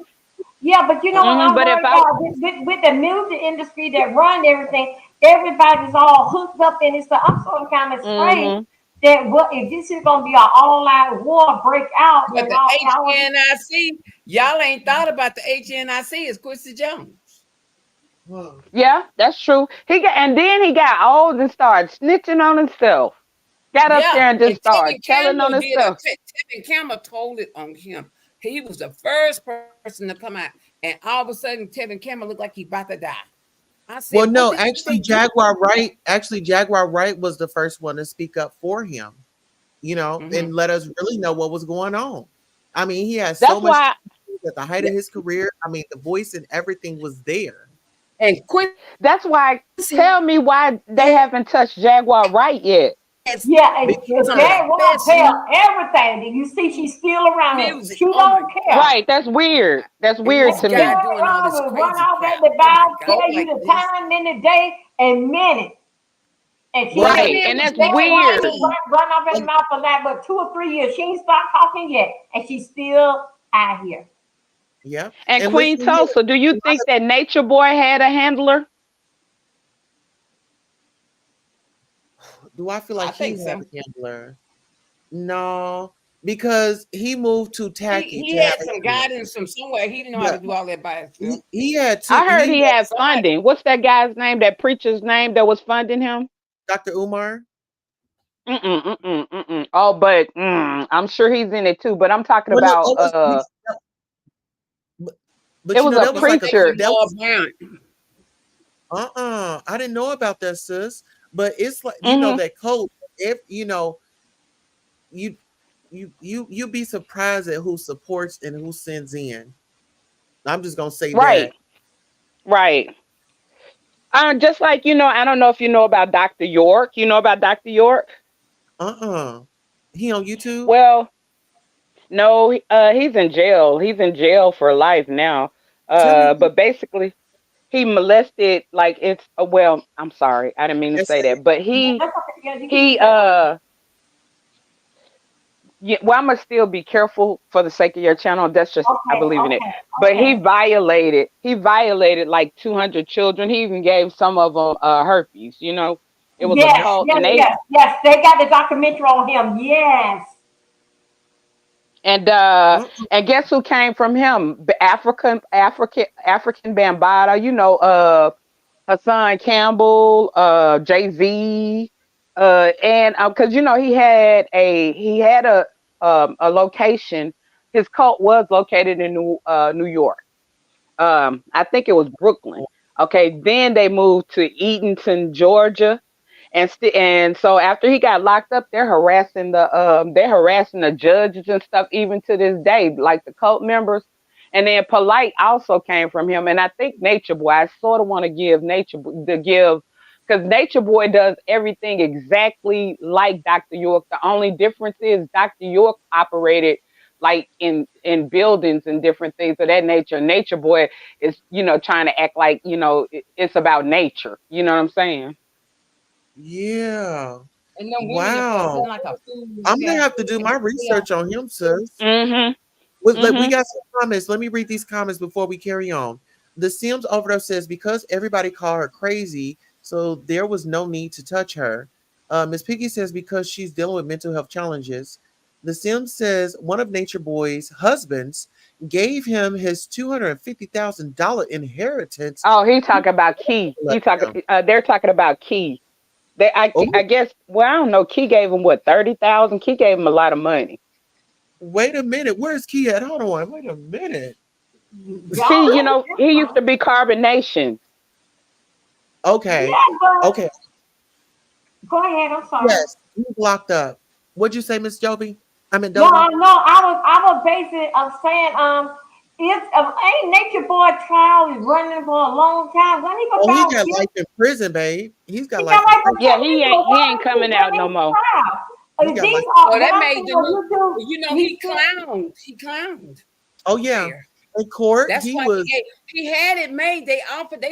Speaker 4: you know what I'm
Speaker 1: But if
Speaker 4: worried
Speaker 1: I
Speaker 4: about with the music industry that run everything. Everybody's all hooked up in it, so I'm sort of kind of afraid
Speaker 1: mm-hmm.
Speaker 4: that what if this is gonna be an all-out war break out
Speaker 3: But
Speaker 4: and
Speaker 3: the
Speaker 4: all.
Speaker 3: HNIC, y'all ain't thought about the HNIC is Quincy Jones.
Speaker 2: wow.
Speaker 1: Yeah, that's true. And then he got old and started snitching on himself. Got up
Speaker 3: Yeah,
Speaker 1: there and just
Speaker 3: and
Speaker 1: started telling on himself.
Speaker 3: Tevin Campbell told it on him. He was the first person to come out, and all of a sudden Tevin Campbell looked like he about to die. I
Speaker 2: Well,
Speaker 3: said, "What
Speaker 2: no,
Speaker 3: did they
Speaker 2: actually,
Speaker 3: do?"
Speaker 2: Jaguar Wright was the first one to speak up for him,
Speaker 3: Mm-hmm.
Speaker 2: and let us really know what was going on. I mean, he had so
Speaker 1: That's
Speaker 2: much
Speaker 1: why
Speaker 2: at the height of his career. I mean, the voice and everything was there.
Speaker 3: And
Speaker 1: that's why
Speaker 3: Quincy
Speaker 1: tell me why they haven't touched Jaguar right yet.
Speaker 3: has
Speaker 4: Yeah, and
Speaker 3: some of the
Speaker 4: Dad won't
Speaker 3: best
Speaker 4: tell everything. Do you see she's still around her?
Speaker 3: music.
Speaker 4: She
Speaker 3: Oh my
Speaker 4: don't care.
Speaker 3: God!
Speaker 1: Right, that's weird. That's
Speaker 3: And
Speaker 1: weird
Speaker 3: this
Speaker 1: to
Speaker 4: She
Speaker 3: guy
Speaker 1: me.
Speaker 4: go
Speaker 3: doing all
Speaker 4: around
Speaker 3: this
Speaker 4: and run
Speaker 3: crazy
Speaker 4: off at
Speaker 3: crap.
Speaker 4: the
Speaker 3: Oh my
Speaker 4: Bible,
Speaker 3: God!
Speaker 4: tell you
Speaker 3: Like
Speaker 4: the
Speaker 3: this.
Speaker 4: time, minute, day, and minute. And she
Speaker 3: Well,
Speaker 4: ain't
Speaker 3: that
Speaker 4: been
Speaker 1: Right,
Speaker 3: man
Speaker 1: and
Speaker 3: was
Speaker 1: that's
Speaker 4: Dad White
Speaker 1: weird.
Speaker 4: ain't
Speaker 3: 18.
Speaker 4: run off at the
Speaker 2: And
Speaker 4: mouth for that but 2 or 3 years. She ain't stopped talking yet. And she's still out here.
Speaker 2: yeah,
Speaker 1: And
Speaker 2: and
Speaker 1: Queen
Speaker 2: listen here,
Speaker 1: Tulsa, do you
Speaker 2: a lot
Speaker 1: think that Nature Boy had a handler?
Speaker 2: do I feel
Speaker 3: I
Speaker 2: like he
Speaker 3: think
Speaker 2: had
Speaker 3: so.
Speaker 2: a handler? No, because he moved too tacky
Speaker 3: He
Speaker 2: to have
Speaker 3: had
Speaker 2: a
Speaker 3: some
Speaker 2: handler.
Speaker 3: guidance from somewhere. He didn't know how
Speaker 2: Yeah,
Speaker 3: to do all that by himself.
Speaker 2: he had two.
Speaker 1: I heard
Speaker 2: He
Speaker 1: he
Speaker 2: had
Speaker 1: had
Speaker 3: Somebody,
Speaker 1: funding. What's that guy's name? That preacher's name that was funding him?
Speaker 2: Dr. Umar.
Speaker 1: Mm-mm, mm-mm, mm-mm. Oh, but I'm sure he's in it too. But I'm talking
Speaker 2: Well, no,
Speaker 1: about
Speaker 2: that was, but,
Speaker 1: it
Speaker 2: but
Speaker 1: was a
Speaker 2: that was
Speaker 3: I'm
Speaker 2: like a
Speaker 3: thinking
Speaker 1: preacher.
Speaker 2: that
Speaker 3: more
Speaker 2: was
Speaker 3: Brown.
Speaker 2: I didn't know about that, sis. But it's like
Speaker 1: Hmm.
Speaker 2: that code. If you you be surprised at who supports and who sends in. I'm just gonna say
Speaker 1: Right,
Speaker 2: that.
Speaker 1: right. Just like I don't know if you know about Dr. York. You know about Dr. York?
Speaker 2: Uh-uh. He on YouTube?
Speaker 1: Well, no, he's in jail. He's in jail for life now.
Speaker 2: Tell me
Speaker 1: But basically, he molested. Like it's well, I'm sorry, I didn't mean to
Speaker 2: and
Speaker 1: say
Speaker 2: say
Speaker 1: that, but
Speaker 4: Yeah,
Speaker 1: he
Speaker 4: that's okay. Yeah, you can use
Speaker 1: he
Speaker 4: that word.
Speaker 1: yeah, well, I must still be careful for the sake of your channel. That's just I
Speaker 4: Okay,
Speaker 1: believe in it.
Speaker 4: okay,
Speaker 1: But
Speaker 4: okay.
Speaker 1: he violated like 200 children. He even gave some of them herpes. It was a
Speaker 2: yeah.
Speaker 4: Yes,
Speaker 1: cult,
Speaker 4: yes,
Speaker 1: and
Speaker 4: yes, yes. They got the documentary on him. Yes.
Speaker 1: and uh
Speaker 2: Uh-uh.
Speaker 1: and guess who came from him? African Bambaataa. Hassan Campbell, Jay Z, and because he had a location. His cult was located in New York. I think it was Brooklyn. Okay, then they moved to Eatonton, Georgia, and so after he got locked up, they're harassing the judges and stuff even to this day, like the cult members. And then Polite also came from him, and I think Nature Boy. I sort of want to give because Nature Boy does everything exactly like Dr. York. The only difference is Dr. York operated like in buildings and different things of that nature. Nature Boy is trying to act like it's about nature. You know what I'm saying?
Speaker 2: Yeah.
Speaker 3: And them women up there
Speaker 2: Wow.
Speaker 3: looking like a fool
Speaker 2: I'm gonna
Speaker 3: there.
Speaker 2: have to do
Speaker 3: And
Speaker 2: my
Speaker 3: they
Speaker 2: research on him, sis.
Speaker 1: Mhm.
Speaker 2: We
Speaker 1: Mhm.
Speaker 2: got some comments. Let me read these comments before we carry on. The Sims overdose says because everybody called her crazy, so there was no need to touch her. Miss Piggy says because she's dealing with mental health challenges. The Sims says one of Nature Boy's husbands gave him his $250,000 inheritance.
Speaker 1: Oh, he talking about Key.
Speaker 2: Let him.
Speaker 1: They're talking about Key. I
Speaker 2: Oh,
Speaker 1: guess. Well, I don't know. Key gave him what 30,000. Key gave him a lot of money.
Speaker 2: wait a minute. Where's Key at? Hold on. Wait a minute.
Speaker 1: Key,
Speaker 4: Y'all know this
Speaker 1: he used
Speaker 4: one.
Speaker 1: to be Carbonation.
Speaker 2: Okay.
Speaker 4: Yeah, but
Speaker 2: Okay.
Speaker 4: go ahead. I'm sorry.
Speaker 2: Yes. He's locked up. What'd you say, Miss Joby? I mean
Speaker 4: No,
Speaker 2: Dovey?
Speaker 4: no. I was basically saying it's ain't Nature Boy trial is running for a long time. When he go
Speaker 2: Oh, he
Speaker 4: down
Speaker 2: got life
Speaker 4: guilty,
Speaker 2: in prison, babe. He's got
Speaker 4: he
Speaker 2: life
Speaker 4: got
Speaker 2: in
Speaker 4: like for
Speaker 2: prison.
Speaker 1: Yeah,
Speaker 4: 10
Speaker 1: he
Speaker 4: years.
Speaker 1: ain't
Speaker 4: So
Speaker 1: he
Speaker 4: why
Speaker 1: ain't
Speaker 4: is he
Speaker 1: coming out no
Speaker 4: running his
Speaker 1: more.
Speaker 4: trial?
Speaker 2: He got
Speaker 4: These
Speaker 2: life.
Speaker 3: oh,
Speaker 4: when
Speaker 3: that
Speaker 4: I
Speaker 3: made
Speaker 4: see
Speaker 3: the
Speaker 4: on
Speaker 3: new.
Speaker 4: YouTube,
Speaker 3: You know,
Speaker 4: he
Speaker 3: he
Speaker 4: said,
Speaker 3: clowned. He clowned
Speaker 2: Oh yeah.
Speaker 3: there.
Speaker 2: In court,
Speaker 3: That's
Speaker 2: he
Speaker 3: why
Speaker 2: was.
Speaker 3: he had it made. They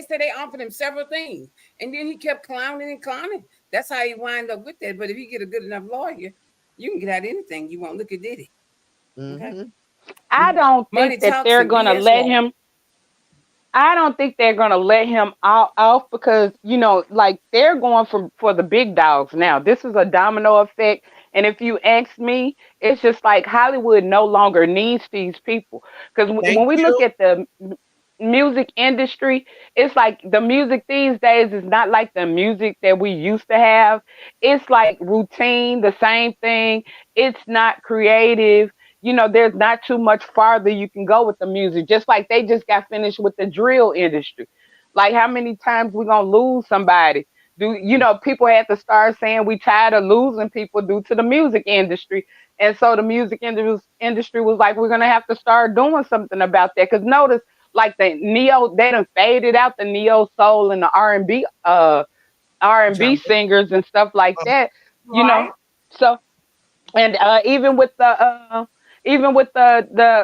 Speaker 3: said they offered him several things, and then he kept clowning and clowning. That's how you wind up with that. But if you get a good enough lawyer, you can get out anything you want. Look at Diddy. Okay.
Speaker 2: Mm-hmm.
Speaker 1: I don't
Speaker 3: Money
Speaker 1: think that
Speaker 3: talks
Speaker 1: they're
Speaker 3: and
Speaker 1: gonna
Speaker 3: BS
Speaker 1: let
Speaker 3: walk.
Speaker 1: him. I don't think they're gonna let him off because like they're going for the big dogs now. This is a domino effect, and if you ask me, it's just like Hollywood no longer needs these people because
Speaker 2: Thank
Speaker 1: when we look
Speaker 2: you.
Speaker 1: at the music industry, it's like the music these days is not like the music that we used to have. It's like routine, the same thing. It's not creative. There's not too much farther you can go with the music. Just like they just got finished with the drill industry. Like how many times we gonna lose somebody? People had to start saying we tired of losing people due to the music industry. And so the music industry was like, we're gonna have to start doing something about that. Cause notice like the neo, they done faded out the neo soul and the R and B
Speaker 2: Genre.
Speaker 1: singers and stuff like
Speaker 2: Um,
Speaker 1: that. You know,
Speaker 4: Right.
Speaker 1: so and even with the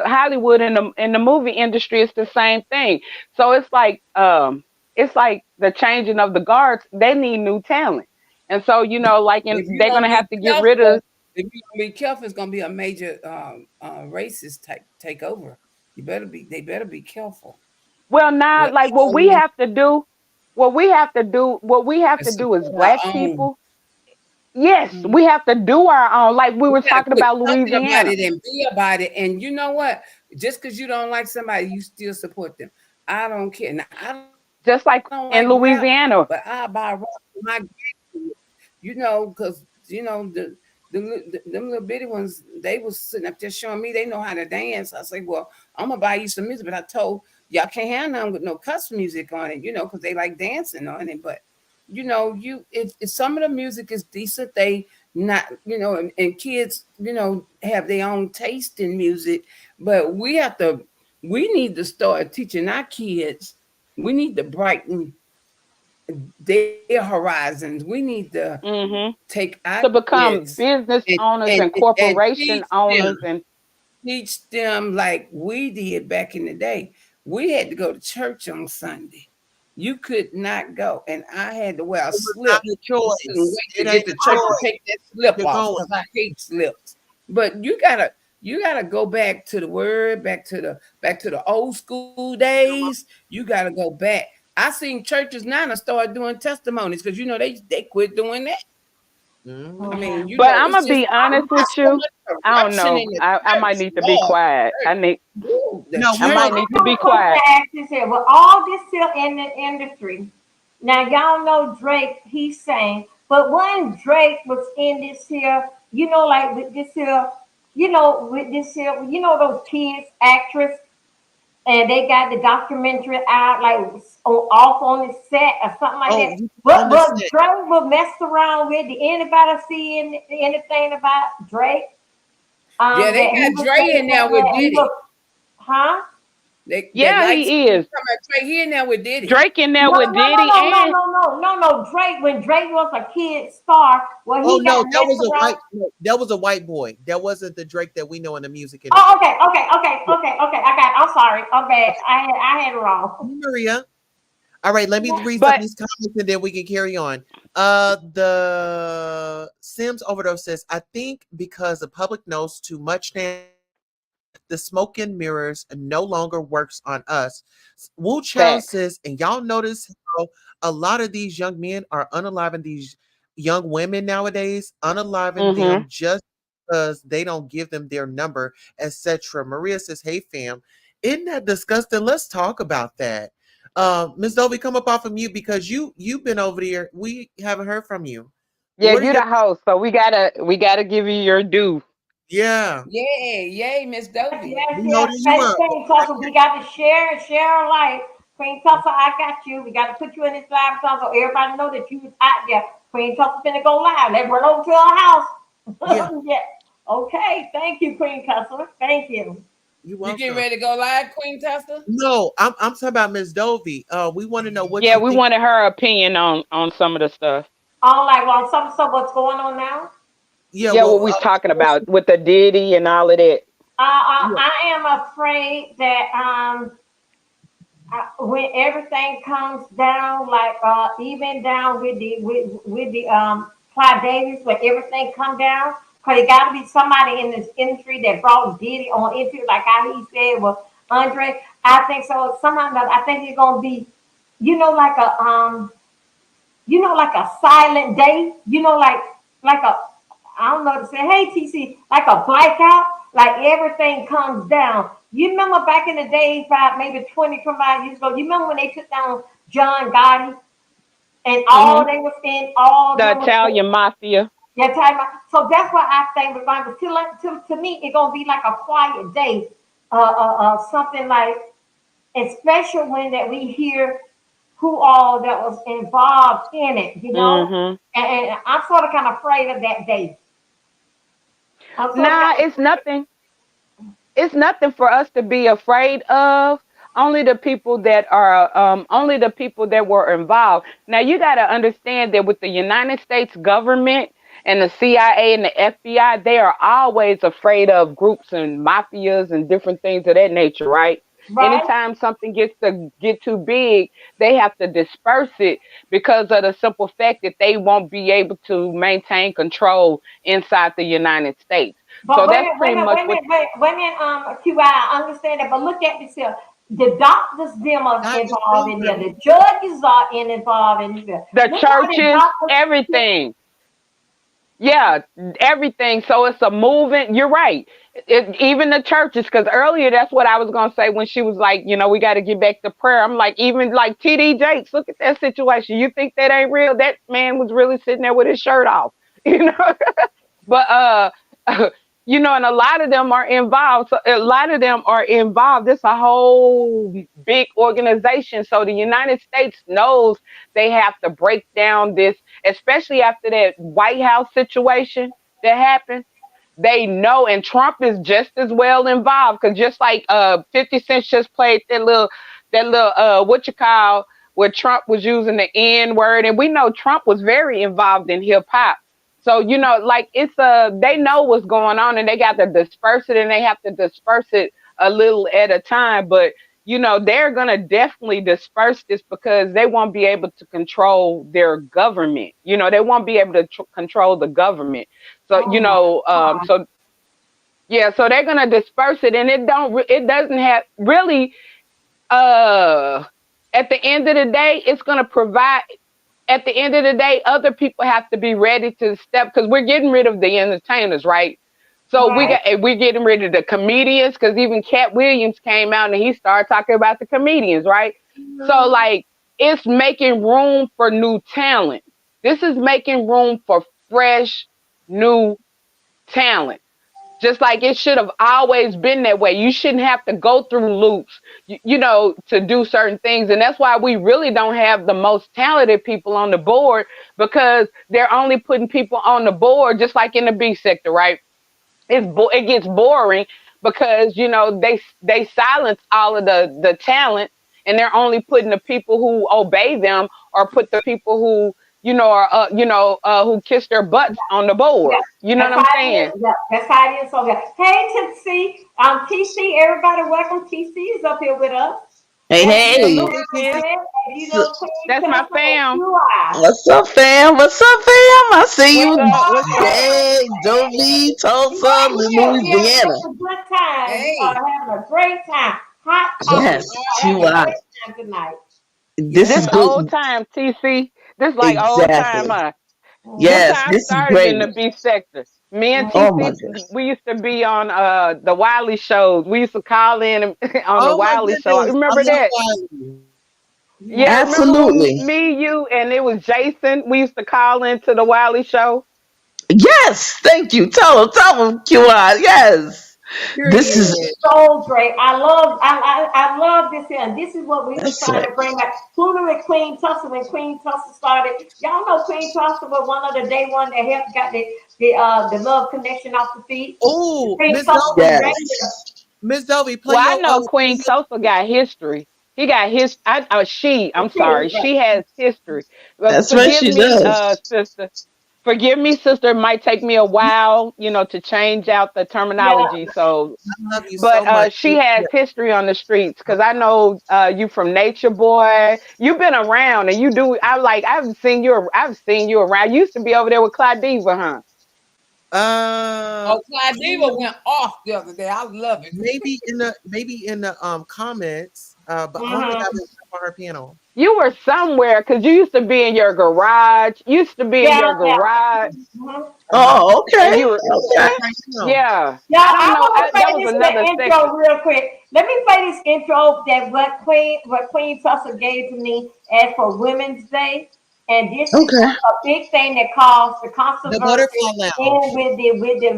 Speaker 1: Hollywood and the movie industry, it's the same thing. So it's like the changing of the guards. They need new talent, and so like
Speaker 3: If you
Speaker 1: they're
Speaker 3: don't
Speaker 1: gonna
Speaker 3: be
Speaker 1: have to get rid
Speaker 3: careful,
Speaker 1: of.
Speaker 3: if you don't be careful, it's gonna be a major racist take over. You better be. They better be careful.
Speaker 1: Well, now,
Speaker 3: Well,
Speaker 1: like what we
Speaker 3: only
Speaker 1: have to do, what we have
Speaker 3: and
Speaker 1: to do as
Speaker 3: support our
Speaker 1: Black
Speaker 3: own.
Speaker 1: people. Yes,
Speaker 3: Mhm.
Speaker 1: we have to do our own. Like we
Speaker 3: We
Speaker 1: were
Speaker 3: gotta
Speaker 1: talking
Speaker 3: quit
Speaker 1: about
Speaker 3: talking about
Speaker 1: Louisiana,
Speaker 3: it and be about it. And you know what? Just because you don't like somebody, you still support them. I don't care. Now I don't like
Speaker 1: just
Speaker 3: rap,
Speaker 1: like
Speaker 3: but
Speaker 1: in
Speaker 3: I buy rap
Speaker 1: Louisiana.
Speaker 3: for my grandkids. Because them little bitty ones, they was sitting up there showing me they know how to dance. I say, well, I'm gonna buy you some music, but I told y'all can't have none with no cuss music on it, because they like dancing on it. But if some of the music is decent, they not, and kids, have their own taste in music, but we need to start teaching our kids. We need to brighten their horizons. We need to
Speaker 1: Hmm.
Speaker 3: take our
Speaker 1: To
Speaker 3: kids
Speaker 1: become business
Speaker 3: and
Speaker 1: owners
Speaker 3: and
Speaker 1: and
Speaker 3: and
Speaker 1: corporation owners and
Speaker 3: teach them like we did back in the day. We had to go to church on Sunday. You could not go, and I had to wear a
Speaker 2: it was not
Speaker 3: slip.
Speaker 2: a
Speaker 3: I couldn't
Speaker 2: choice.
Speaker 3: wait to
Speaker 2: It
Speaker 3: get
Speaker 2: ain't
Speaker 3: to
Speaker 2: a
Speaker 3: church and
Speaker 2: choice.
Speaker 3: take that slip
Speaker 2: You're
Speaker 3: off
Speaker 2: going.
Speaker 3: because I hate slips. But you gotta go back to the word, back to the old school days. You gotta go back. I seen churches now that start doing testimonies because they quit doing that. I
Speaker 2: Mm-hmm.
Speaker 3: mean,
Speaker 1: but I'm
Speaker 3: it's
Speaker 1: gonna
Speaker 3: just
Speaker 1: be honest with
Speaker 3: so
Speaker 1: you.
Speaker 3: much
Speaker 1: I don't
Speaker 3: corruption in
Speaker 1: know.
Speaker 3: the
Speaker 1: I might
Speaker 3: church.
Speaker 1: need to be
Speaker 3: Lord,
Speaker 1: quiet.
Speaker 3: church. Woo, the
Speaker 2: No, we
Speaker 1: I
Speaker 4: Now
Speaker 1: might
Speaker 2: want
Speaker 3: church.
Speaker 4: I
Speaker 1: need to
Speaker 4: have
Speaker 1: be
Speaker 4: a question
Speaker 1: quiet.
Speaker 4: to ask this here. With all this still in the industry, now y'all know Drake, he sang, but when Drake was in this here, like with this here, those kids actress, and they got the documentary out like off on the set or something like
Speaker 2: oh
Speaker 4: that.
Speaker 2: you on
Speaker 4: But
Speaker 2: the
Speaker 4: but
Speaker 2: set.
Speaker 4: Drake was messed around with. Did anybody see anything about Drake?
Speaker 3: Yeah, they
Speaker 4: That he
Speaker 3: got
Speaker 4: was
Speaker 3: Dre in there with
Speaker 4: that he
Speaker 3: Diddy.
Speaker 4: was, huh?
Speaker 3: That
Speaker 1: Yeah,
Speaker 3: light
Speaker 1: he
Speaker 3: skin
Speaker 1: is.
Speaker 3: come out Dre. He in there with Diddy.
Speaker 1: Drake in there
Speaker 4: No,
Speaker 1: with
Speaker 4: no, no,
Speaker 1: Diddy
Speaker 4: no, no,
Speaker 1: and
Speaker 4: no, no, no, no. Drake, when Drake was a kid star, well,
Speaker 2: Oh
Speaker 4: he
Speaker 2: no,
Speaker 4: got
Speaker 2: that
Speaker 4: messed
Speaker 2: was a
Speaker 4: around.
Speaker 2: white. No, that was a white boy. That wasn't the Drake that we know in the music
Speaker 4: Oh,
Speaker 2: industry.
Speaker 4: okay, okay, okay,
Speaker 2: Yeah.
Speaker 4: okay, okay. I'm sorry. Okay, I had it wrong.
Speaker 2: Maria. All right, let me read some of
Speaker 1: but
Speaker 2: these comments and then we can carry on. The Sims overdose says, I think because the public knows too much now, the smoke and mirrors no longer works on us. Wu Chow
Speaker 1: facts.
Speaker 2: says, and y'all notice how a lot of these young men are unaliving these young women nowadays, unaliving them
Speaker 1: Mhm.
Speaker 2: just because they don't give them their number, etc. Maria says, hey fam, isn't that disgusting? Let's talk about that. Miss Dovey, come up off of mute because you've been over there. We haven't heard from you.
Speaker 1: Yeah,
Speaker 2: What are
Speaker 1: you
Speaker 2: your
Speaker 1: the host, so we gotta give you your due.
Speaker 2: yeah?
Speaker 3: Yay, yay, Miss Dovey.
Speaker 4: Yes,
Speaker 2: We
Speaker 4: yes.
Speaker 2: holding you
Speaker 4: Hey,
Speaker 2: up.
Speaker 4: Queen Tulsa, we got to share a life. Queen Tulsa, I got you. We got to put you in this live song so everybody know that you was out there. Queen Tulsa finna go live. Let's run over to our house.
Speaker 2: Yeah,
Speaker 4: Yeah. Okay. Thank you, Queen Tulsa. Thank you.
Speaker 2: you
Speaker 3: You getting
Speaker 2: welcome.
Speaker 3: ready to go live, Queen Tessa?
Speaker 2: No, I'm talking about Miss Dovey. We want to know what
Speaker 1: Yeah,
Speaker 2: you
Speaker 1: we
Speaker 2: think.
Speaker 1: wanted her opinion on some of the stuff.
Speaker 4: All right. Well, some stuff what's going on now.
Speaker 2: Yeah,
Speaker 1: Yeah, what
Speaker 2: well,
Speaker 1: we talking about with the Diddy and all of that.
Speaker 2: yeah.
Speaker 4: I am afraid that when everything comes down, like even down with the Clyde Davis, when everything come down, because it got to be somebody in this industry that brought Diddy on into it, like how he said was Andre. I think so. Somehow, or another, I think it's gonna be, like like a silent day, like a, I don't know what to say. Hey, TC, like a blackout, like everything comes down. You remember back in the days, about maybe 25 years ago, you remember when they took down John Gotti and all
Speaker 1: Hmm.
Speaker 4: they was in, all
Speaker 1: The
Speaker 4: them was,
Speaker 1: Italian mafia.
Speaker 4: yeah, time out. So that's why I think we're going to me, it's going to be like a quiet day, something like, especially when that we hear who all that was involved in it.
Speaker 1: Hmm.
Speaker 4: And I'm sort of kind of afraid of that day. I'm sort of
Speaker 1: Nah,
Speaker 4: kind of
Speaker 1: it's nothing. It's nothing for us to be afraid of. Only the people that were involved. Now you got to understand that with the United States government and the CIA and the FBI, they are always afraid of groups and mafias and different things of that nature, right?
Speaker 4: right.
Speaker 1: Anytime something gets to get too big, they have to disperse it because of the simple fact that they won't be able to maintain control inside the United States.
Speaker 4: But
Speaker 1: So
Speaker 4: wait a
Speaker 1: that's
Speaker 4: minute, wait
Speaker 1: pretty
Speaker 4: a minute,
Speaker 1: much
Speaker 4: wait a
Speaker 1: what.
Speaker 4: minute, wait a minute, QI, I understand that, but look at this here. The doctors, them are
Speaker 2: Not just
Speaker 4: involved in here.
Speaker 2: children.
Speaker 4: The judges are involved in here.
Speaker 1: The
Speaker 4: Look how the
Speaker 1: churches,
Speaker 4: doctors.
Speaker 1: everything. Yeah, everything. So it's a movement. You're right. Even the churches, because earlier that's what I was gonna say when she was like, we got to get back to prayer. I'm like, even like TD Jakes, look at that situation. You think that ain't real? That man was really sitting there with his shirt off, you know. But and a lot of them are involved. So a lot of them are involved. It's a whole big organization. So the United States knows they have to break down this, especially after that White House situation that happened. They know, and Trump is just as well involved because just like 50 Cent just played that little what you call where Trump was using the N word, and we know Trump was very involved in hip hop. So like they know what's going on, and they got to disperse it, and they have to disperse it a little at a time. But they're gonna definitely disperse this because they won't be able to control their government. They won't be able to control the government. So
Speaker 4: Oh my God.
Speaker 1: so yeah, so they're gonna disperse it, and it doesn't have really. Uh, at the end of the day, it's gonna provide. At the end of the day, other people have to be ready to step because we're getting rid of the entertainers, right? So
Speaker 4: Right?
Speaker 1: we're getting rid of the comedians because even Cat Williams came out and he started talking about the comedians, right? So
Speaker 4: Mhm.
Speaker 1: like it's making room for new talent. This is making room for fresh new talent. Just like it should have always been that way. You shouldn't have to go through loops, to do certain things. And that's why we really don't have the most talented people on the board because they're only putting people on the board, just like in the B sector, right? It gets boring because they silence all of the talent, and they're only putting the people who obey them or put the people who are who kiss their butts on the
Speaker 4: Yeah,
Speaker 1: board. You know
Speaker 4: that's
Speaker 1: what
Speaker 4: how
Speaker 1: I'm
Speaker 4: it
Speaker 1: saying?
Speaker 4: is. Yeah, that's how it is. So yeah. Hey, TC, TC, everybody, welcome. TC is up here with us.
Speaker 5: Hey,
Speaker 4: And
Speaker 1: Hey,
Speaker 5: hey.
Speaker 1: T
Speaker 4: and
Speaker 1: Sis.
Speaker 4: Queen
Speaker 1: That's my
Speaker 4: Tussle and
Speaker 1: fam.
Speaker 4: QI.
Speaker 5: What's up, fam? What's up, fam? I see
Speaker 1: What's
Speaker 5: you.
Speaker 1: up? What's up?
Speaker 5: Hey, Jolie, Tulsa,
Speaker 4: Right here, we are
Speaker 5: Louisiana.
Speaker 4: having a good time. We are
Speaker 3: Hey,
Speaker 4: having a great time. Hot topic.
Speaker 5: Yes,
Speaker 4: We are having a
Speaker 5: QI.
Speaker 4: great time tonight.
Speaker 5: This
Speaker 1: This
Speaker 5: is
Speaker 3: yes.
Speaker 5: good.
Speaker 1: old time, TC. This like old time,
Speaker 5: Exactly.
Speaker 1: huh? This
Speaker 4: Mhm.
Speaker 5: Yes,
Speaker 1: how I
Speaker 5: this is
Speaker 1: started
Speaker 5: great.
Speaker 1: in the B sector. Me and
Speaker 5: Oh my
Speaker 1: TC,
Speaker 5: goodness.
Speaker 1: we used to be on the Wiley shows. We used to call in on the
Speaker 2: Oh my
Speaker 1: Wiley show.
Speaker 2: goodness. I
Speaker 1: Remember
Speaker 2: love
Speaker 1: that?
Speaker 2: Wiley.
Speaker 1: Yeah,
Speaker 4: Yeah.
Speaker 1: remember when
Speaker 5: Absolutely.
Speaker 1: me, you, and it was Jason? We used to call into the Wiley show.
Speaker 5: Yes, thank you. Tell them, QI. Yes. This
Speaker 4: This
Speaker 5: is
Speaker 2: Period.
Speaker 4: is so great. I love this here. And this is what we were
Speaker 5: that's
Speaker 4: trying
Speaker 5: it.
Speaker 4: to bring back. Pluto and Queen Tussle, when Queen Tussle started. Y'all know Queen Tussle was one of the day one that helped got the love connection off the feet.
Speaker 2: Oh,
Speaker 4: Queen
Speaker 2: Miss
Speaker 4: Tussle was
Speaker 2: Dolby.
Speaker 4: regular.
Speaker 5: Yes.
Speaker 2: Miss Dolby, play
Speaker 1: Well, I
Speaker 2: your
Speaker 1: know
Speaker 2: play
Speaker 1: Queen
Speaker 2: your
Speaker 1: Tulsa got history. He got his. I'm sorry.
Speaker 4: See,
Speaker 1: She has history.
Speaker 5: That's what
Speaker 1: Forgive
Speaker 5: she
Speaker 1: me,
Speaker 5: does.
Speaker 1: sister. forgive me, sister. It might take me a while, to change out the
Speaker 4: Yeah.
Speaker 1: terminology. So,
Speaker 2: I love you
Speaker 1: but
Speaker 2: so much.
Speaker 1: she has history on the streets because I know you from Nature Boy. You've been around, and you do. I've seen you around. You used to be over there with Claudiva, huh?
Speaker 2: Uh,
Speaker 3: Oh, Claudia went off the other day. I love it.
Speaker 2: maybe in the comments, but I don't think I've
Speaker 4: Mm-hmm.
Speaker 2: been on her panel.
Speaker 1: You were somewhere because you used to be in your garage. Used to be in
Speaker 4: Yeah,
Speaker 1: your
Speaker 4: yeah.
Speaker 1: garage,
Speaker 4: Mm-hmm.
Speaker 5: Oh,
Speaker 1: and
Speaker 5: okay.
Speaker 1: you were.
Speaker 2: Like
Speaker 5: Okay.
Speaker 2: right now.
Speaker 1: Yeah,
Speaker 4: Yeah,
Speaker 1: I don't
Speaker 4: I
Speaker 1: know.
Speaker 4: want to
Speaker 1: That
Speaker 4: say
Speaker 1: was
Speaker 4: this
Speaker 1: another
Speaker 4: the intro
Speaker 1: section.
Speaker 4: real quick. Let me say this intro that what Queen Tussa gave to me as for Women's Day, and this is
Speaker 5: Okay.
Speaker 4: a big thing that caused the
Speaker 2: The
Speaker 4: controversy
Speaker 2: Butterfly
Speaker 4: and
Speaker 2: Lounge.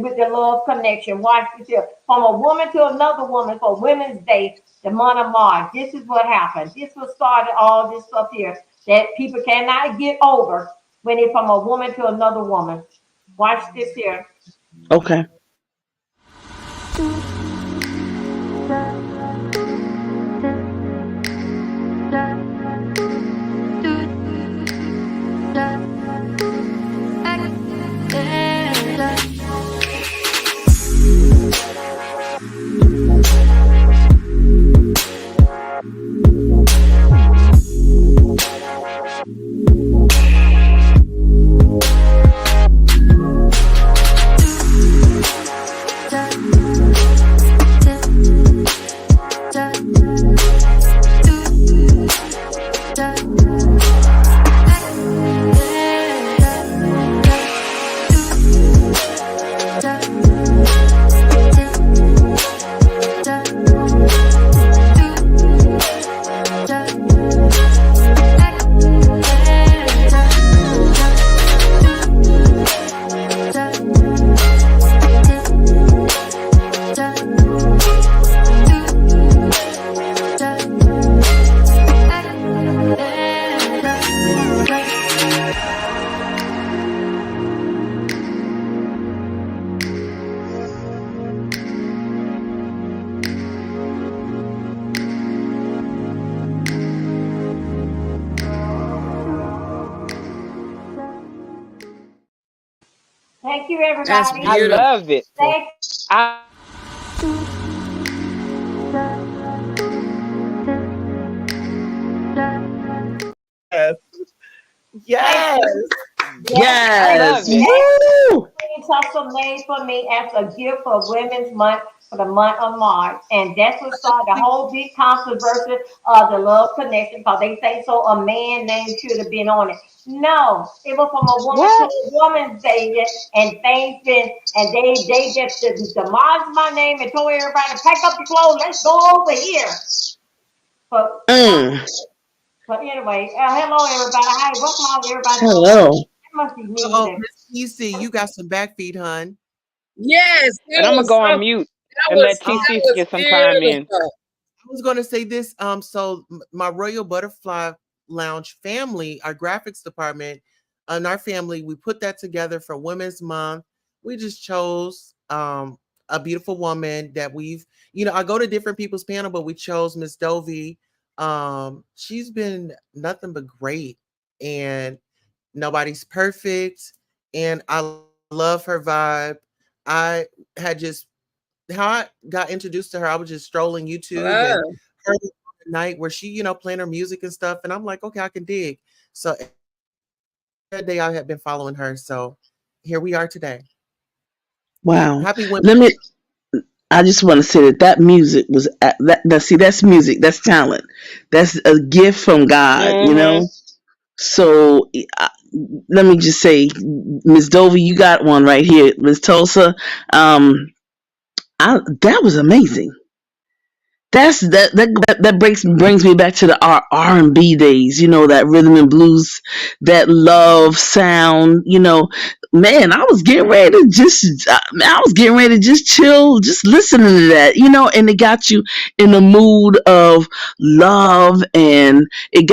Speaker 4: with the love connection. Watch this here. From a woman to another woman for Women's Day, the month of March. This is what happened. This was started all this stuff here that people cannot get over when it's from a woman to another woman. Watch this here.
Speaker 5: Okay.
Speaker 4: Thank you,
Speaker 3: That's
Speaker 4: everybody.
Speaker 1: I
Speaker 3: beautiful.
Speaker 1: love it.
Speaker 4: Thank
Speaker 1: I
Speaker 2: Yes.
Speaker 4: Thank
Speaker 2: Yes.
Speaker 4: you. Yes,
Speaker 1: I
Speaker 4: thank
Speaker 5: Yes.
Speaker 1: love
Speaker 4: you.
Speaker 1: it.
Speaker 5: Woo!
Speaker 4: Queen Tussle made for me as a gift for Women's Month for the month of March. And that's what started the whole big controversy of the love connection because they say so a man name should have been on it. No, it was from a woman to
Speaker 1: What?
Speaker 4: a woman's day, and things been and they just demolished my name and told everybody pack up your clothes, let's go over here. But
Speaker 5: Mm.
Speaker 4: but anyway, hello everybody. Hi, welcome all everybody doing.
Speaker 5: Hello.
Speaker 4: It must be me
Speaker 2: Oh,
Speaker 4: today.
Speaker 2: Miss PC, you got some backfeed, hun.
Speaker 3: Yes,
Speaker 1: And I'm gonna go on mute and let
Speaker 2: Um,
Speaker 1: TC
Speaker 3: that was
Speaker 1: get some time in.
Speaker 3: beautiful.
Speaker 2: I was going to say this. So my Royal Butterfly Lounge family, our graphics department, and our family, we put that together for Women's Month. We just chose a beautiful woman that I go to different people's panel, but we chose Miss Dovey. She's been nothing but great, and nobody's perfect, and I love her vibe. I had just how I got introduced to her, I was just strolling YouTube and
Speaker 3: Love.
Speaker 2: heard it at night where she, playing her music and stuff. And I'm like, okay, I can dig. So that day I had been following her. So here we are today.
Speaker 5: Wow.
Speaker 2: Happy women.
Speaker 5: Let me. I just want to say that music was that. See, that's music. That's talent. That's a gift from God.
Speaker 1: Mm-hmm.
Speaker 5: So let me just say, Miss Dover, you got one right here, Miss Tulsa. That was amazing. That brings me back to the R&B days, that rhythm and blues, that love sound, man, I was getting ready to just chill, just listening to that, and it got you in the mood of love, and it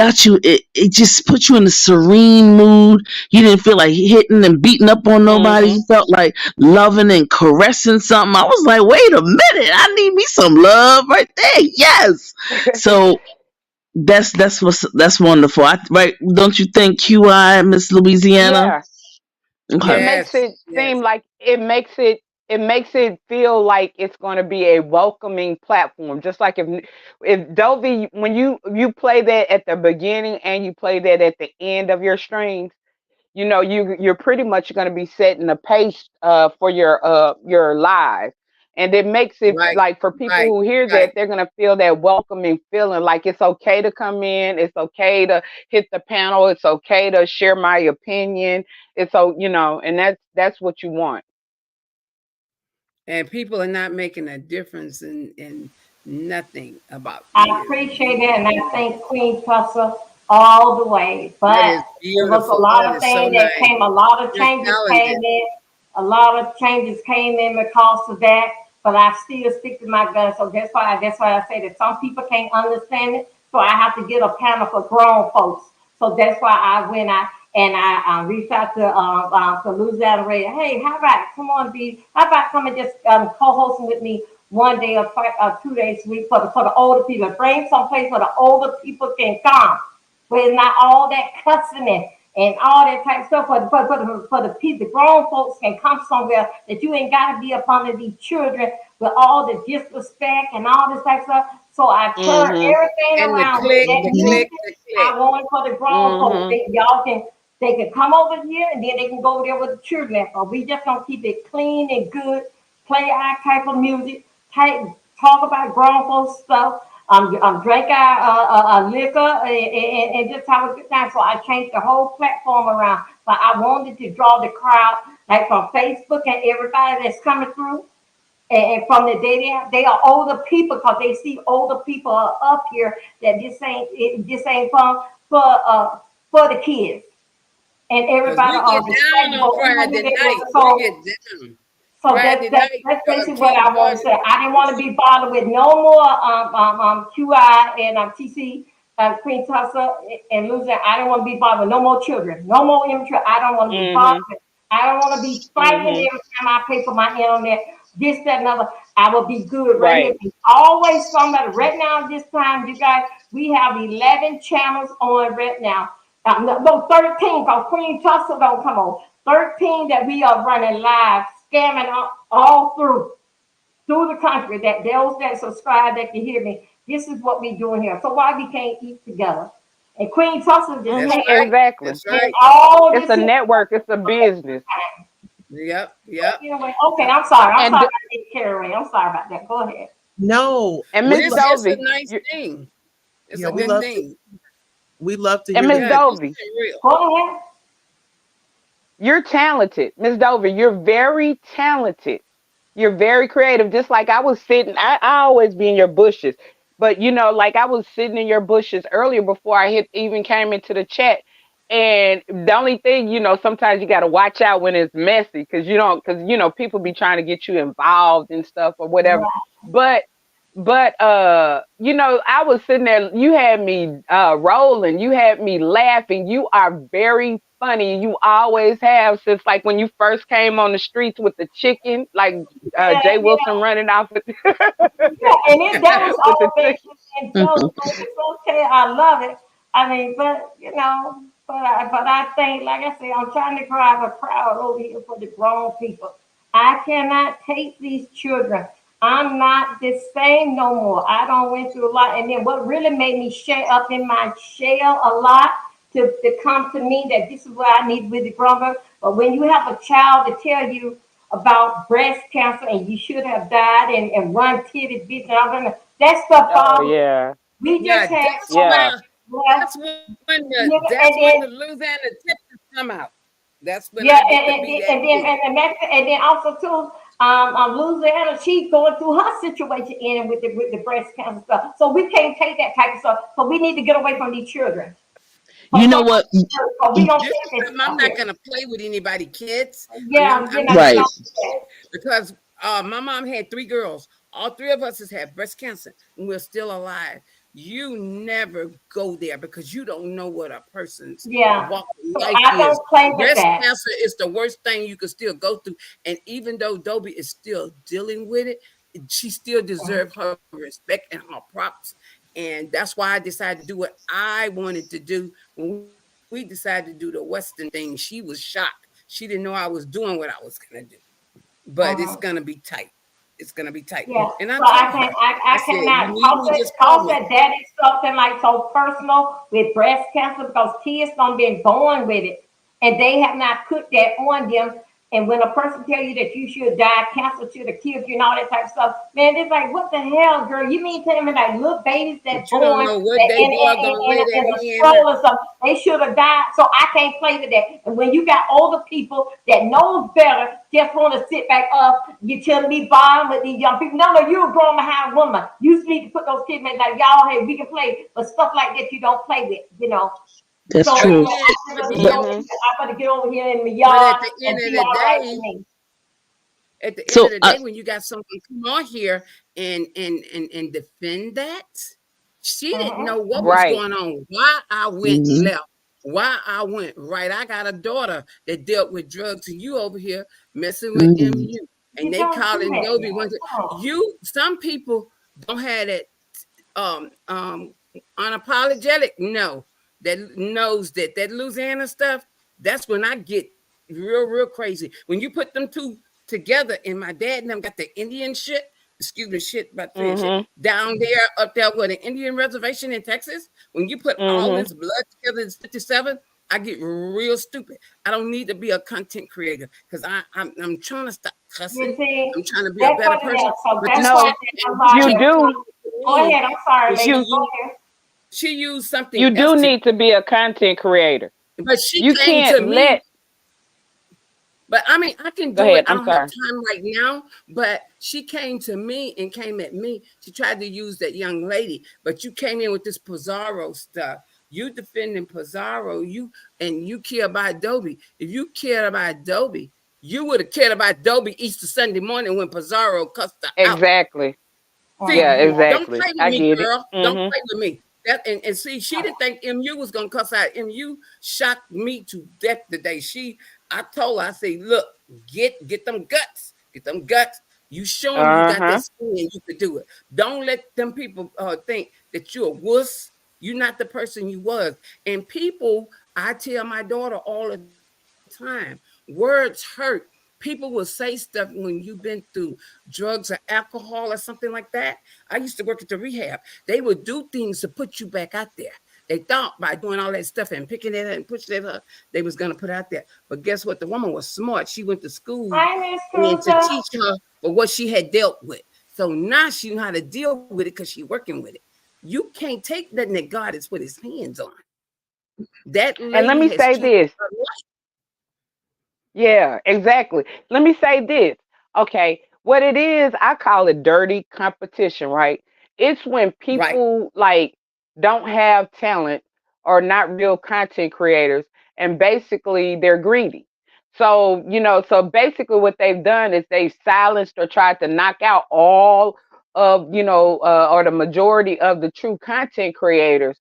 Speaker 5: just put you in a serene mood. You didn't feel like hitting and beating up on nobody.
Speaker 1: Mm-hmm.
Speaker 5: You felt like loving and caressing something. I was like, wait a minute, I need me some love right there. Yes. So that's wonderful. Right? Don't you think, QI, Miss Louisiana?
Speaker 1: Yeah.
Speaker 5: Okay.
Speaker 1: It makes
Speaker 3: Yes,
Speaker 1: it seem
Speaker 3: yes.
Speaker 1: like it makes it feel like it's going to be a welcoming platform. Just like if Dovey, when you play that at the beginning and you play that at the end of your streams, you're pretty much going to be setting the pace for your live, and it makes it
Speaker 3: Right,
Speaker 1: like for people
Speaker 3: right,
Speaker 1: who hear
Speaker 3: right.
Speaker 1: that, they're going to feel that welcoming feeling, like it's okay to come in, it's okay to hit the panel, it's okay to share my opinion. It's so and that's what you want.
Speaker 3: And people are not making a difference in nothing about
Speaker 4: I
Speaker 3: you.
Speaker 4: appreciate it, and I thank Queen Tulsa all the way.
Speaker 3: That
Speaker 4: But
Speaker 3: is
Speaker 4: it was a
Speaker 3: beautiful.
Speaker 4: lot
Speaker 3: That
Speaker 4: of
Speaker 3: is so
Speaker 4: things that
Speaker 3: nice.
Speaker 4: came, a lot of
Speaker 3: You're
Speaker 4: changes came
Speaker 3: talented.
Speaker 4: in, a lot of changes came in because of that. But I still stick to my guns. So that's why I say that some people can't understand it. So I have to get a panel for grown folks. So that's why I went out and I reached out to Louisiana Radio. Hey, how about come on, B? How about come and just co-hosting with me one day or 2 days a week for the older people? Bring someplace where the older people can come, where it's not all that cussing and all that type of stuff. For the people, the grown folks can come somewhere that you ain't got to be up under these children with all the disrespect and all this type of stuff. So I turn
Speaker 1: Mhm.
Speaker 4: everything
Speaker 3: And
Speaker 4: around with that
Speaker 3: the
Speaker 5: Mhm.
Speaker 3: click,
Speaker 4: music.
Speaker 3: the
Speaker 4: I
Speaker 3: click.
Speaker 4: want it for the grown folks.
Speaker 1: Mhm.
Speaker 4: Y'all can they can come over here and then they can go over there with the children. But we just gonna keep it clean and good. Play our type of music. Talk about grown folks stuff. Drink our liquor and just have a good time. So I changed the whole platform around. But I wanted to draw the crowd like from Facebook and everybody that's coming through. And from the they are older people because they see older people are up here that this ain't fun for the kids and
Speaker 3: Because
Speaker 4: everybody
Speaker 3: we
Speaker 4: are
Speaker 3: get down on
Speaker 4: respectable.
Speaker 3: Friday night. We
Speaker 4: So
Speaker 3: get down.
Speaker 4: so
Speaker 3: Friday night,
Speaker 4: that's basically what
Speaker 3: King
Speaker 4: I want to
Speaker 3: George
Speaker 4: say. I didn't want to be bothered with no more QI and TC Queen Tulsa and Louisiana. I don't want to be bothered with no more children, no more immature. I don't want to be bothered
Speaker 1: Mhm.
Speaker 4: with. I don't want to be fighting
Speaker 1: Mhm.
Speaker 4: every time I pay for my internet. This, that, and other. I will be good right here.
Speaker 1: Right.
Speaker 4: There's always somebody. Right now, this time, you guys, we have 11 channels on right now. No, 13, because Queen Tulsa don't come on. 13 that we are running live, scamming all through the country. That those that subscribe that can hear me. This is what we doing here. So why we can't eat together? And Queen Tulsa just
Speaker 3: That's
Speaker 1: Mhm.
Speaker 4: came
Speaker 3: right.
Speaker 1: Exactly.
Speaker 3: That's
Speaker 4: and
Speaker 3: right.
Speaker 4: all
Speaker 1: It's
Speaker 4: this
Speaker 1: a
Speaker 4: here.
Speaker 1: network. It's a business.
Speaker 3: Yep, yep,
Speaker 4: You know what? Okay,
Speaker 3: yep.
Speaker 4: I'm sorry. I'm
Speaker 1: And
Speaker 4: sorry about getting carried away. I'm sorry about that. Go ahead.
Speaker 2: No,
Speaker 1: and
Speaker 3: But
Speaker 2: we
Speaker 1: Miss
Speaker 2: love.
Speaker 3: it's a
Speaker 1: Dovey,
Speaker 3: nice
Speaker 1: you
Speaker 3: thing. It's
Speaker 2: Yeah,
Speaker 3: a
Speaker 2: we
Speaker 3: good
Speaker 2: love.
Speaker 3: thing.
Speaker 2: We love to
Speaker 1: and
Speaker 2: hear
Speaker 1: Miss
Speaker 2: that.
Speaker 3: Yeah, just
Speaker 1: Dovey,
Speaker 3: stay real.
Speaker 4: Go ahead.
Speaker 1: you're talented. Miss Dovey, you're very talented. You're very creative. Just like I was sitting, I always be in your bushes. But like I was sitting in your bushes earlier before I hit even came into the chat. And the only thing, sometimes you gotta watch out when it's messy because people be trying to get you involved and stuff or whatever. But I was sitting there, you had me rolling, you had me laughing. You are very funny. You always have since like when you first came on the streets with the chicken, like
Speaker 4: Yeah,
Speaker 1: Jay
Speaker 4: yeah,
Speaker 1: Wilson running off with
Speaker 4: yeah. And that was
Speaker 1: with the
Speaker 4: all based
Speaker 1: chicken.
Speaker 4: in jokes. So it's okay. I love it. I mean, but I think, like I said, I'm trying to drive a crowd over here for the grown people. I cannot take these children. I'm not the same no more. I don't went through a lot. And then what really made me share up in my shell a lot to come to me that this is what I need with the grown up. But when you have a child to tell you about breast cancer and you should have died and run titty bitch and all that stuff
Speaker 1: Oh
Speaker 4: bothers me.
Speaker 1: yeah,
Speaker 4: We just
Speaker 3: Yeah,
Speaker 4: had
Speaker 3: that's
Speaker 4: so much
Speaker 1: yeah.
Speaker 3: where
Speaker 4: well,
Speaker 3: that's
Speaker 4: and
Speaker 3: when the
Speaker 4: then
Speaker 3: Louisiana Texas come out. That's when
Speaker 4: yeah,
Speaker 3: I get to be that big.
Speaker 4: and then also too, Louisiana, she's going through her situation in with the breast cancer stuff. So we can't take that type of stuff. So we need to get away from these children.
Speaker 5: You know
Speaker 4: So,
Speaker 5: what?
Speaker 4: so we don't
Speaker 3: This
Speaker 4: take
Speaker 3: is
Speaker 4: this
Speaker 3: something I'm
Speaker 4: stuff
Speaker 3: not
Speaker 4: here.
Speaker 3: gonna play with anybody, kids.
Speaker 4: Yeah,
Speaker 3: I'm
Speaker 4: we
Speaker 3: just
Speaker 5: Right.
Speaker 3: saying
Speaker 4: don't do that.
Speaker 3: because my mom had three girls. All three of us has had breast cancer, and we're still alive. You never go there because you don't know what a person's
Speaker 4: Yeah.
Speaker 3: walk of
Speaker 4: So
Speaker 3: life
Speaker 4: I
Speaker 3: is.
Speaker 4: don't play with
Speaker 3: Breast
Speaker 4: that.
Speaker 3: cancer is the worst thing you could still go through, and even though Dobie is still dealing with it, she still deserves her respect and her props. And that's why I decided to do what I wanted to do. When we decided to do the Western thing, she was shocked. She didn't know I was doing what I was gonna do. But it's gonna be tight. It's gonna be tight.
Speaker 4: Yeah,
Speaker 3: And I
Speaker 4: so I
Speaker 3: told
Speaker 4: can't,
Speaker 3: her, I
Speaker 4: I
Speaker 3: said, you
Speaker 4: cannot
Speaker 3: need me, just call
Speaker 4: toss
Speaker 3: me.
Speaker 4: that daddy something like so personal with breast cancer because kids don't been born with it and they have not put that on them. And when a person tell you that you should die, cancer should have killed you and all that type of stuff, man, it's like, what the hell, girl? You mean tell me like little babies that
Speaker 3: But you don't
Speaker 4: born
Speaker 3: know what they boy gonna lay
Speaker 4: in
Speaker 3: their
Speaker 4: a
Speaker 3: hand
Speaker 4: stroll
Speaker 3: at.
Speaker 4: or something, they should have died. So I can't play with that. And when you got older people that knows better, just want to sit back up, you telling me bond with these young people. No, you're a grown behind woman. You need to put those kids in like y'all, hey, we can play, but stuff like that you don't play with, you know.
Speaker 5: That's
Speaker 4: So
Speaker 3: But
Speaker 5: true.
Speaker 3: then, but
Speaker 4: I'm
Speaker 5: But
Speaker 3: then,
Speaker 4: gonna get over here in the
Speaker 3: but
Speaker 4: yard and be all right to me.
Speaker 3: at the end of
Speaker 5: so
Speaker 3: the day, when you got someone come on here and defend that, she didn't
Speaker 4: Mm-hmm.
Speaker 3: know what was
Speaker 1: Right.
Speaker 3: going on, why I went
Speaker 5: mhm.
Speaker 3: left, why I went right. I got a daughter that dealt with drugs, and you over here messing with
Speaker 5: Mhm.
Speaker 3: MU, and
Speaker 4: You
Speaker 3: they
Speaker 4: don't do
Speaker 3: calling
Speaker 4: that
Speaker 3: Dobie
Speaker 4: now.
Speaker 3: one.
Speaker 4: Come on.
Speaker 3: You, some people don't have that um um unapologetic no, that knows that Louisiana stuff. That's when I get real crazy. When you put them two together, and my dad and them got the Indian shit, excuse me, shit about saying shit,
Speaker 1: Mhm.
Speaker 3: down there up there with an Indian reservation in Texas. When you put all
Speaker 1: Mhm.
Speaker 3: this blood together, it's 57. I get real stupid. I don't need to be a content creator because I'm trying to stop cussing.
Speaker 4: You see,
Speaker 3: I'm trying to be a
Speaker 4: that's
Speaker 3: better
Speaker 4: what it
Speaker 3: person.
Speaker 4: is. So
Speaker 3: But
Speaker 4: that's
Speaker 3: this
Speaker 4: why I
Speaker 1: No,
Speaker 3: chick,
Speaker 4: said I'm
Speaker 3: and this
Speaker 1: you
Speaker 3: chick
Speaker 4: sorry.
Speaker 1: do.
Speaker 3: came to
Speaker 4: Go
Speaker 3: me,
Speaker 4: ahead. I'm sorry,
Speaker 3: and
Speaker 4: lady.
Speaker 1: You
Speaker 4: Go
Speaker 3: she
Speaker 4: ahead.
Speaker 3: she used something
Speaker 1: you do
Speaker 3: else to,
Speaker 1: need to be a content creator.
Speaker 3: but she
Speaker 1: You
Speaker 3: came to
Speaker 1: can't
Speaker 3: me.
Speaker 1: let.
Speaker 3: But I mean, I can
Speaker 1: Go
Speaker 3: do it.
Speaker 1: ahead.
Speaker 3: I
Speaker 1: I'm
Speaker 3: don't have
Speaker 1: sorry.
Speaker 3: time right now. But she came to me and came at me. She tried to use that young lady, but you came in with this Pizarro stuff. You defending Pizarro, you care about Adobe. If you cared about Adobe, you would have cared about Adobe Easter Sunday morning when Pizarro cussed her out.
Speaker 1: Exactly.
Speaker 3: See,
Speaker 1: Yeah.
Speaker 4: Yeah.
Speaker 3: don't
Speaker 1: Exactly.
Speaker 3: play with
Speaker 1: I
Speaker 3: me,
Speaker 1: get it.
Speaker 3: girl. Don't
Speaker 1: Mhm.
Speaker 3: play with me. That and see, she didn't think MU was gonna cuss out. MU shocked me to death today. I told her, I say, look, get them guts, get them guts. You show them you
Speaker 1: Uh
Speaker 3: got that
Speaker 1: huh.
Speaker 3: skin, you could do it. Don't let them people think that you're a wuss. You're not the person you was. And people, I tell my daughter all the time, words hurt. People will say stuff when you've been through drugs or alcohol or something like that. I used to work at the rehab. They would do things to put you back out there. They thought by doing all that stuff and picking it up and pushing it up, they was gonna put it out there. But guess what? The woman was smart. She went to school
Speaker 4: Hi, Miss
Speaker 3: and to
Speaker 4: Cruiser.
Speaker 3: teach her for what she had dealt with. So now she know how to deal with it because she's working with it. You can't take nothing that God has put his hands on. That
Speaker 1: And let
Speaker 3: lady
Speaker 1: me
Speaker 3: has
Speaker 1: say
Speaker 3: changed
Speaker 1: this.
Speaker 3: her life.
Speaker 1: Yeah, exactly. Let me say this. Okay, what it is, I call it dirty competition, right? It's when
Speaker 3: Right.
Speaker 1: people like don't have talent or not real content creators and basically they're greedy. So, so basically what they've done is they've silenced or tried to knock out all of, or the majority of the true content creators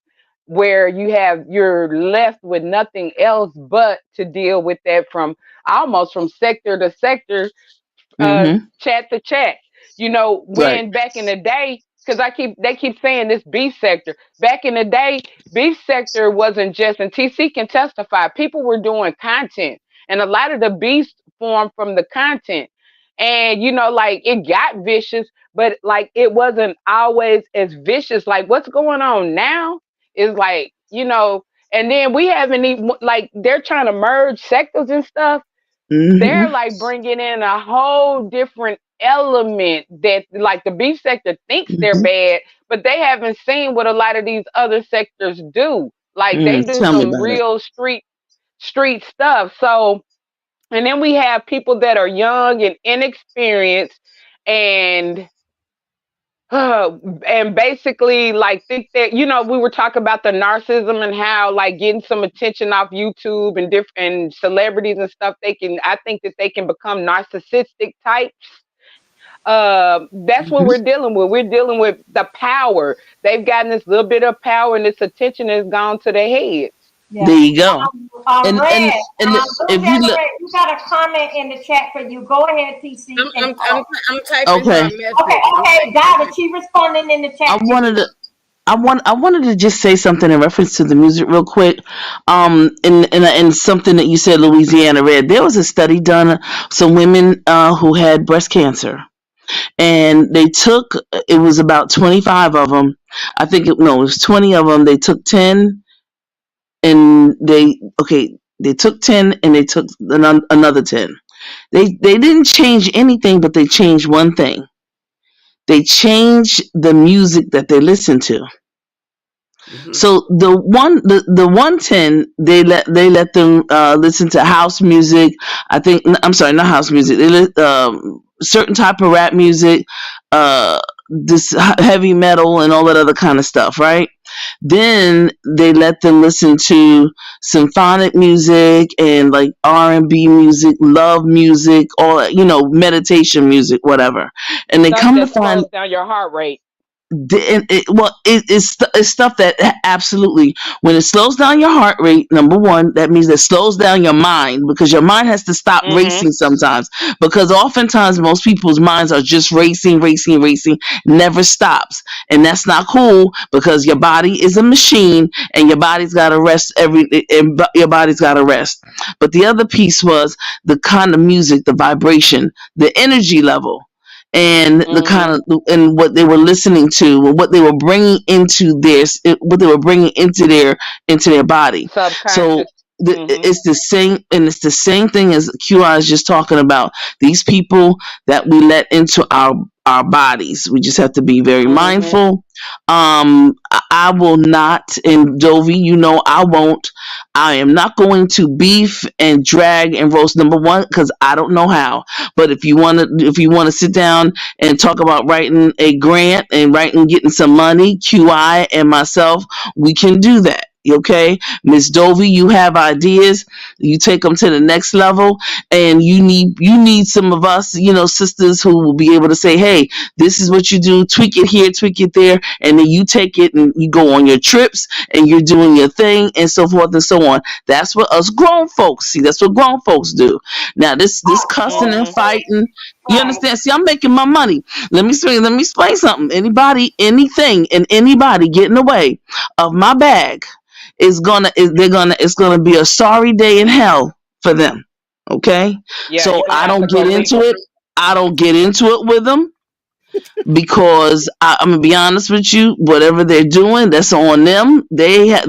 Speaker 1: where you're left with nothing else but to deal with that from almost from sector to sector,
Speaker 5: Mhm.
Speaker 1: chat to chat.
Speaker 5: Right.
Speaker 1: When back in the day, because they keep saying this B sector. Back in the day, B sector wasn't just, and TC can testify. People were doing content, and a lot of the beast formed from the content. And like it got vicious, but like it wasn't always as vicious. Like what's going on now is like and then we haven't even like they're trying to merge sectors and stuff. They're
Speaker 5: Mhm.
Speaker 1: like bringing in a whole different element that like the beef sector thinks they're
Speaker 5: Mhm.
Speaker 1: bad, but they haven't seen what a lot of these other sectors do. Like they do
Speaker 5: Tell me
Speaker 1: some
Speaker 5: about it.
Speaker 1: real street stuff. So, and then we have people that are young and inexperienced and and basically like think that we were talking about the narcissism and how like getting some attention off YouTube and different celebrities and stuff, I think that they can become narcissistic types. That's what
Speaker 5: Mhm.
Speaker 1: we're dealing with the power. They've gotten this little bit of power and this attention has gone to their heads.
Speaker 4: Yeah.
Speaker 5: There you go.
Speaker 4: Red.
Speaker 5: And
Speaker 4: Blue
Speaker 5: if you
Speaker 4: Devil
Speaker 5: look,
Speaker 4: Red, you got a comment in the chat for you. Go ahead,
Speaker 3: I'm
Speaker 4: TC, and
Speaker 3: I'm I'm,
Speaker 4: talk.
Speaker 3: I'm typing her
Speaker 5: okay,
Speaker 3: a
Speaker 4: Okay,
Speaker 3: message. I'm
Speaker 4: okay,
Speaker 3: typing
Speaker 4: got
Speaker 3: her.
Speaker 4: it. She responding in the
Speaker 5: I
Speaker 4: chat to
Speaker 5: wanted
Speaker 4: you.
Speaker 5: to. I wanted to just say something in reference to the music real quick. And something that you said, Louisiana Red. There was a study done, some women who had breast cancer, and they took, it was about 25 of them. I think it, no, it was 20 of them. They took 10 and they took 10 and they took another 10. They didn't change anything, but they changed one thing. They changed the music that they listened to.
Speaker 3: Mm-hmm.
Speaker 5: So the 110, they let them listen to house music. I think, I'm sorry, not house music. They certain type of rap music, uh, this heavy metal and all that other kind of stuff, right? Then they let them listen to symphonic music and like R&B music, love music, all, meditation music, whatever. And they
Speaker 1: Stuff
Speaker 5: come to
Speaker 1: that
Speaker 5: find,
Speaker 1: slows down your heart rate.
Speaker 5: it's stuff that absolutely, when it slows down your heart rate, number one, that means it slows down your mind, because your mind has to stop
Speaker 1: Mhm.
Speaker 5: racing sometimes, because oftentimes most people's minds are just racing, racing, racing, never stops. And that's not cool, because your body is a machine, and your body's got to rest your body's got to rest. But the other piece was the kind of music, the vibration, the energy level, and the kind
Speaker 1: Mhm.
Speaker 5: of, and what they were listening to, and what they were bringing into their body. So
Speaker 1: Subconscious. Mhm.
Speaker 5: it's the same, and it's the same thing as QI is just talking about. These people that we let into our bodies, we just have to be very
Speaker 1: Mhm.
Speaker 5: mindful. I will not, and Dovey, I won't. I am not going to beef and drag and roast, number one, because I don't know how. But if you want to sit down and talk about writing a grant and getting some money, QI and myself, we can do that. Okay, Miss Dovey, you have ideas. You take them to the next level, and you need some of us, sisters, who will be able to say, "Hey, this is what you do. Tweak it here, tweak it there," and then you take it and you go on your trips and you're doing your thing, and so forth and so on. That's what us grown folks see. That's what grown folks do. Now, this cussing and
Speaker 1: Mhm.
Speaker 5: fighting, you
Speaker 4: Right.
Speaker 5: understand? See, I'm making my money. Let me explain something. Anybody, anything, and anybody getting away of my bag it's gonna be a sorry day in hell for them. Okay,
Speaker 1: Yeah,
Speaker 5: so
Speaker 1: you're gonna
Speaker 5: I
Speaker 1: have to
Speaker 5: don't
Speaker 1: go
Speaker 5: get into
Speaker 1: legal.
Speaker 5: it. I don't get into it with them, because I'm gonna be honest with you. Whatever they're doing, that's on them. They have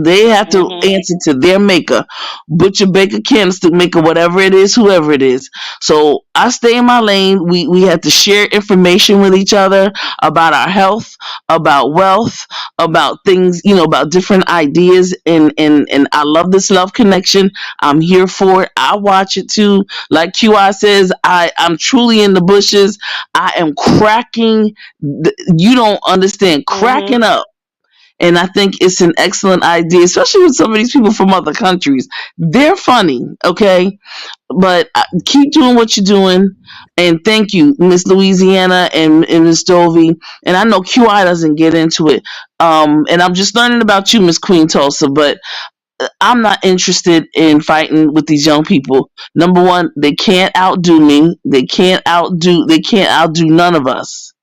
Speaker 5: to
Speaker 1: Mhm.
Speaker 5: answer to their maker, butcher, baker, candlestick maker, whatever it is, whoever it is. So I stay in my lane. We have to share information with each other about our health, about wealth, about things, about different ideas. And I love this love connection. I'm here for it. I watch it too. Like QI says, I'm truly in the bushes. I am cracking. You don't understand,
Speaker 1: Mhm.
Speaker 5: cracking up. And I think it's an excellent idea, especially with some of these people from other countries. They're funny, okay? But keep doing what you're doing. And thank you, Miss Louisiana and Miss Dovey. And I know QI doesn't get into it. And I'm just learning about you, Miss Queen Tulsa. But I'm not interested in fighting with these young people. Number one, they can't outdo me. They can't outdo none of us.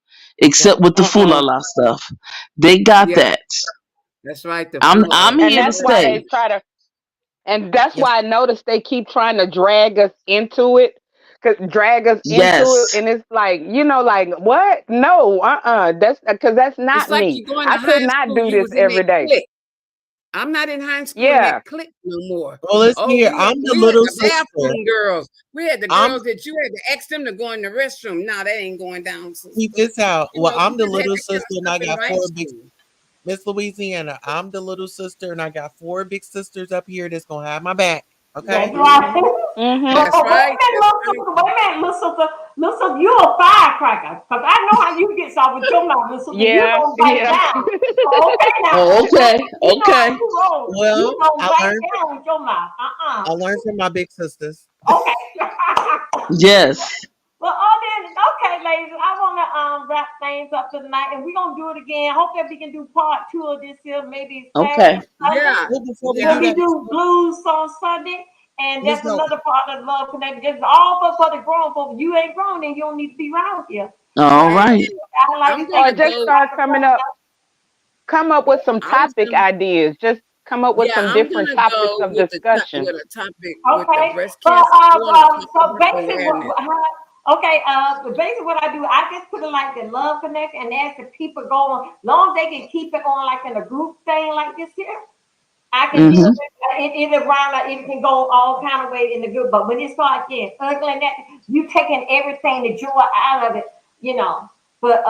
Speaker 5: Except with the
Speaker 1: Mm-mm.
Speaker 5: foolala stuff. They got
Speaker 3: Yeah,
Speaker 5: that.
Speaker 3: that's right. The
Speaker 5: I'm
Speaker 3: fool.
Speaker 1: And
Speaker 5: here to
Speaker 1: that's why
Speaker 5: stay.
Speaker 1: they try to. And that's
Speaker 2: Yes,
Speaker 1: why I noticed they keep trying to drag us into it. Drag us into it,
Speaker 5: Yes.
Speaker 1: and it's like, like, what? No, that's because that's
Speaker 3: It's
Speaker 1: not
Speaker 3: like
Speaker 1: me.
Speaker 3: you going to
Speaker 1: I could
Speaker 3: high
Speaker 1: not
Speaker 3: school,
Speaker 1: do
Speaker 3: you
Speaker 1: this
Speaker 3: was in that
Speaker 1: every day.
Speaker 3: clique. I'm not in high school in that
Speaker 1: Yeah.
Speaker 3: clique no more.
Speaker 2: well, listen
Speaker 3: Oh,
Speaker 2: here. I'm the
Speaker 3: we had
Speaker 2: little
Speaker 3: the
Speaker 2: sister.
Speaker 3: bathroom girls. We had the
Speaker 2: I'm
Speaker 3: girls that you had to ask them to go in the restroom. No, that ain't going down,
Speaker 2: keep
Speaker 3: sister.
Speaker 2: this out. Well, I'm
Speaker 3: We
Speaker 2: the
Speaker 3: just had
Speaker 2: little
Speaker 3: that kind
Speaker 2: sister,
Speaker 3: of
Speaker 2: and
Speaker 3: stuff
Speaker 2: I
Speaker 3: in
Speaker 2: got
Speaker 3: high
Speaker 2: four big.
Speaker 3: school.
Speaker 2: Miss Louisiana, I'm the little sister, and I got four big sisters up here that's gonna have my back.
Speaker 4: That's
Speaker 2: Okay.
Speaker 4: right.
Speaker 1: Mhm.
Speaker 4: But
Speaker 3: That's
Speaker 4: wait a
Speaker 3: right.
Speaker 4: minute,
Speaker 3: That's
Speaker 4: little
Speaker 3: right.
Speaker 4: sister. Wait a minute, little sister. Little sister, you a firecracker. Because I know how you get off with your mouth, little sister. You
Speaker 1: Yeah.
Speaker 4: don't bite
Speaker 1: Yeah.
Speaker 4: down. So, okay now.
Speaker 5: Oh, okay.
Speaker 4: You know how
Speaker 5: Okay.
Speaker 4: you roll. You
Speaker 2: Well,
Speaker 4: don't
Speaker 2: I
Speaker 4: bite
Speaker 2: learned.
Speaker 4: down with your mouth. Uh-uh.
Speaker 2: I learned from my big sisters.
Speaker 4: Okay.
Speaker 5: Yes.
Speaker 4: Well, all then, okay, ladies, I want to wrap things up tonight, and we're gonna do it again. Hopefully, we can do part two of this here, maybe Saturday
Speaker 5: Okay.
Speaker 4: or Sunday.
Speaker 3: Yeah.
Speaker 2: Well, before we
Speaker 4: We'll
Speaker 2: do
Speaker 3: Yeah.
Speaker 4: be
Speaker 2: that,
Speaker 4: doing blues on Sunday, and
Speaker 2: Miss
Speaker 4: that's
Speaker 2: No,
Speaker 4: another part of love connection. Just all for the grown folks. You ain't grown, and you don't need to be around here.
Speaker 5: All
Speaker 4: And
Speaker 3: Right.
Speaker 5: right.
Speaker 3: And
Speaker 4: I like
Speaker 3: I'm
Speaker 4: to say,
Speaker 1: Or
Speaker 3: gonna
Speaker 4: get
Speaker 1: just
Speaker 3: go.
Speaker 4: the
Speaker 1: start coming
Speaker 4: microphone
Speaker 1: up.
Speaker 4: down.
Speaker 1: come up with some
Speaker 3: I was
Speaker 1: topic
Speaker 3: gonna,
Speaker 1: ideas. Just come up with
Speaker 3: yeah,
Speaker 1: some
Speaker 3: I'm
Speaker 1: different
Speaker 3: gonna
Speaker 1: topics
Speaker 3: go
Speaker 1: of discussion.
Speaker 3: with a topic with the
Speaker 4: Okay,
Speaker 3: breast
Speaker 4: but
Speaker 3: cancer one, a
Speaker 4: so
Speaker 3: topic
Speaker 4: basically,
Speaker 3: awareness.
Speaker 4: okay, but basically what I do, I just put it like the love connection, and as the people go on, long as they can keep it on like in a group thing like this here, I can do
Speaker 5: Mm-hmm.
Speaker 4: it around, it can go all kind of way in the good. But when it starts getting ugly and that, you taking everything, the joy out of it, you know. But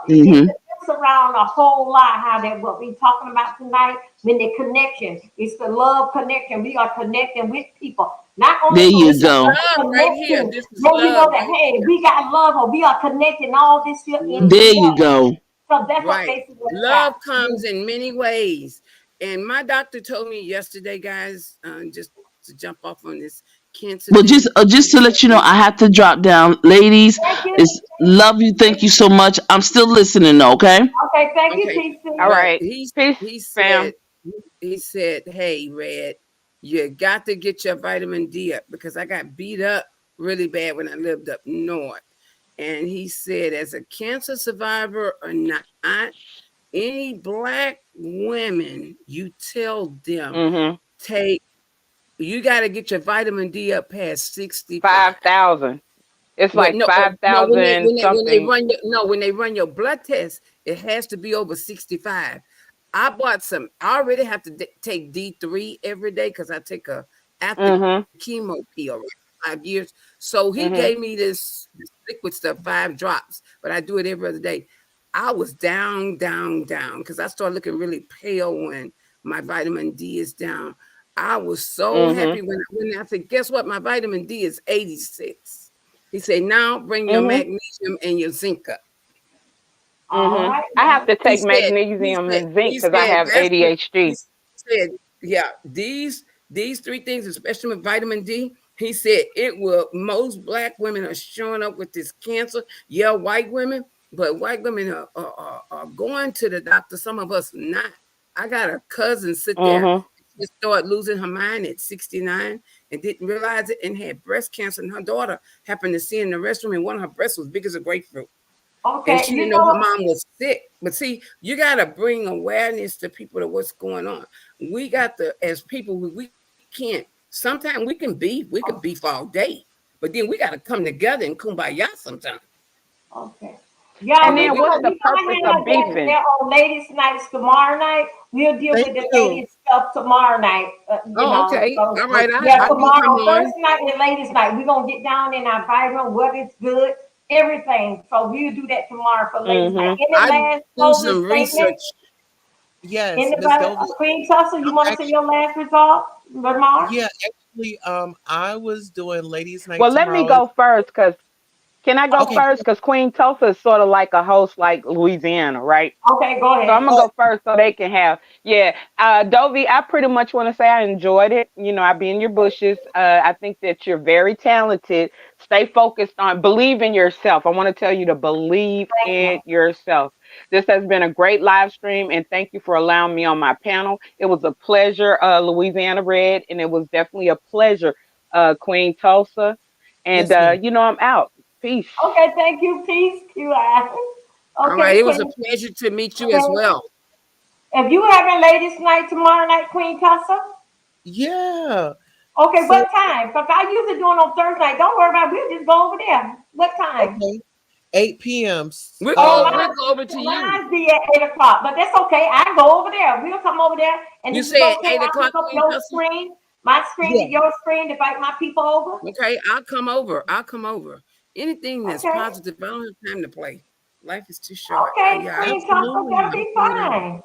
Speaker 5: Mm-hmm.
Speaker 4: it's around a whole lot how that what we talking about tonight. When the connection, it's the love connection. We are connecting with people, not only
Speaker 5: There
Speaker 4: for
Speaker 5: you
Speaker 3: This is
Speaker 5: go.
Speaker 3: love right here.
Speaker 4: connecting.
Speaker 3: This is
Speaker 4: Then we
Speaker 3: love
Speaker 4: know that
Speaker 3: right
Speaker 4: hey,
Speaker 3: here.
Speaker 4: we got love, or we are connecting all this here in
Speaker 5: There
Speaker 3: Mhm.
Speaker 5: you
Speaker 4: together.
Speaker 5: go.
Speaker 4: So that's what
Speaker 3: Right.
Speaker 4: basically what it's
Speaker 3: Love
Speaker 4: about.
Speaker 3: comes in many ways. And my doctor told me yesterday, guys, just to jump off on this cancer
Speaker 5: Well,
Speaker 3: thing.
Speaker 5: just to let you know, I have to drop down, ladies.
Speaker 4: Thank you.
Speaker 5: It's love you. Thank you so much. I'm still listening, though, okay?
Speaker 4: Okay, thank you,
Speaker 3: Okay,
Speaker 4: TC.
Speaker 1: All
Speaker 3: but
Speaker 1: right. Peace, fam.
Speaker 3: he said, "Hey, Red, you got to get your vitamin D up because I got beat up really bad when I lived up north." And he said, as a cancer survivor or not, any black women, you tell them
Speaker 1: Mm-hmm.
Speaker 3: take you got to get your vitamin D up past 65.
Speaker 1: 5,000. It's
Speaker 3: But
Speaker 1: like
Speaker 3: no,
Speaker 1: five
Speaker 3: no,
Speaker 1: thousand
Speaker 3: when they
Speaker 1: something.
Speaker 3: run your no, when they run your blood test, it has to be over 65. I bought some. I already have to take D3 every day because I take a after
Speaker 1: Mm-hmm.
Speaker 3: chemo pill, right, 5 years. So he gave
Speaker 1: Mm-hmm.
Speaker 3: me this liquid stuff, 5 drops, but I do it every other day. I was down, down, down because I started looking really pale when my vitamin D is down. I was so
Speaker 1: Mm-hmm.
Speaker 3: happy when I said, guess what? My vitamin D is 86. He said, now bring your
Speaker 1: Mm-hmm.
Speaker 3: magnesium and your zinc up.
Speaker 4: All
Speaker 1: Mm-hmm.
Speaker 4: right
Speaker 1: I have
Speaker 4: now.
Speaker 1: to take magnesium and zinc
Speaker 3: He
Speaker 1: because I
Speaker 3: said
Speaker 1: have
Speaker 3: that's what he
Speaker 1: ADHD.
Speaker 3: said. Yeah, these 3 things, especially with vitamin D, he said it will. Most black women are showing up with this cancer. Yeah, white women, but white women are going to the doctor. Some of us not. I got a cousin sit there.
Speaker 1: Mm-hmm.
Speaker 3: She started losing her mind at 69 and didn't realize it and had breast cancer. And her daughter happened to see in the restroom, and one of her breasts was big as a grapefruit and
Speaker 4: Okay,
Speaker 3: she
Speaker 4: you
Speaker 3: didn't know her
Speaker 4: know,
Speaker 3: mom was sick. But see, you got to bring awareness to people to what's going on. We got to, as people, we can't. Sometimes we can beef all day, but then we got to come together and kumbaya sometimes.
Speaker 4: okay.
Speaker 3: You
Speaker 4: Y'all,
Speaker 1: And
Speaker 3: know,
Speaker 1: then
Speaker 3: we
Speaker 1: what's
Speaker 3: got.
Speaker 1: the
Speaker 4: we're gonna
Speaker 1: purpose of
Speaker 4: have that
Speaker 1: beefing?
Speaker 4: there on ladies' nights tomorrow night. We'll deal
Speaker 2: Thank
Speaker 4: with the
Speaker 2: you.
Speaker 4: ladies stuff tomorrow night.
Speaker 3: Oh, okay,
Speaker 4: So
Speaker 3: all right.
Speaker 4: yeah,
Speaker 3: I can come
Speaker 4: tomorrow,
Speaker 3: on.
Speaker 4: Thursday night and ladies' night, we're gonna get down in our vitamin, what is good, everything. So we'll do that tomorrow for ladies' night.
Speaker 1: Mm-hmm.
Speaker 4: Any
Speaker 3: I
Speaker 4: last
Speaker 3: do
Speaker 4: closing
Speaker 3: some
Speaker 4: statement?
Speaker 3: research.
Speaker 2: Yes, Miss
Speaker 4: Anybody?
Speaker 2: Dovey.
Speaker 4: Queen Tussle, you
Speaker 2: I'm
Speaker 4: want to say
Speaker 2: actually,
Speaker 4: your last result, remark?
Speaker 2: yeah, actually, I was doing ladies' night
Speaker 1: Well, let me
Speaker 2: tomorrow.
Speaker 1: go first because can I go
Speaker 2: Okay.
Speaker 1: first? Because Queen Tulsa is sort of like a host like Louisiana, right?
Speaker 4: Okay, go
Speaker 1: So I'm
Speaker 4: ahead.
Speaker 1: gonna
Speaker 2: Oh,
Speaker 1: go first so they can have yeah. Dovey, I pretty much want to say I enjoyed it. You know, I be in your bushes. I think that you're very talented. Stay focused on believe in yourself. I want to tell you to believe
Speaker 4: Thank
Speaker 1: in
Speaker 4: you.
Speaker 1: yourself. This has been a great live stream and thank you for allowing me on my panel. It was a pleasure, Louisiana Red, and it was definitely a pleasure, Queen Tulsa. And
Speaker 2: yes, ma'am.
Speaker 1: I'm out. Peace.
Speaker 4: Okay, thank you. Peace, QI.
Speaker 3: All right,
Speaker 4: Okay,
Speaker 3: it was a
Speaker 4: Queen.
Speaker 3: pleasure to meet you as
Speaker 4: Okay.
Speaker 3: well.
Speaker 4: If you having ladies' night tomorrow night, Queen Tussle?
Speaker 2: Yeah.
Speaker 4: Okay,
Speaker 2: So,
Speaker 4: what time? Because I usually do it on Thursday night. Don't worry about it. We'll just go over there. What time?
Speaker 2: okay, 8 p.m.
Speaker 4: Oh,
Speaker 3: We'll
Speaker 4: mine,
Speaker 3: go over to you.
Speaker 4: mine be at 8 o'clock, but that's okay. I go over there. We'll come over there. And
Speaker 3: You
Speaker 4: if it's
Speaker 3: said
Speaker 4: okay,
Speaker 3: eight
Speaker 4: I'll
Speaker 3: o'clock,
Speaker 4: hook up
Speaker 3: Queen
Speaker 4: your
Speaker 3: Tulsa.
Speaker 4: screen, my screen to
Speaker 2: Yeah.
Speaker 4: your screen to invite my people over.
Speaker 3: Okay, I'll come over. I'll come over. Anything that's
Speaker 4: Okay.
Speaker 3: positive. I don't have time to play. Life is too short.
Speaker 4: Okay,
Speaker 3: Yeah,
Speaker 4: Queen Tussle, that'll
Speaker 2: Absolutely.
Speaker 4: be
Speaker 3: I'll come on over.
Speaker 4: fine.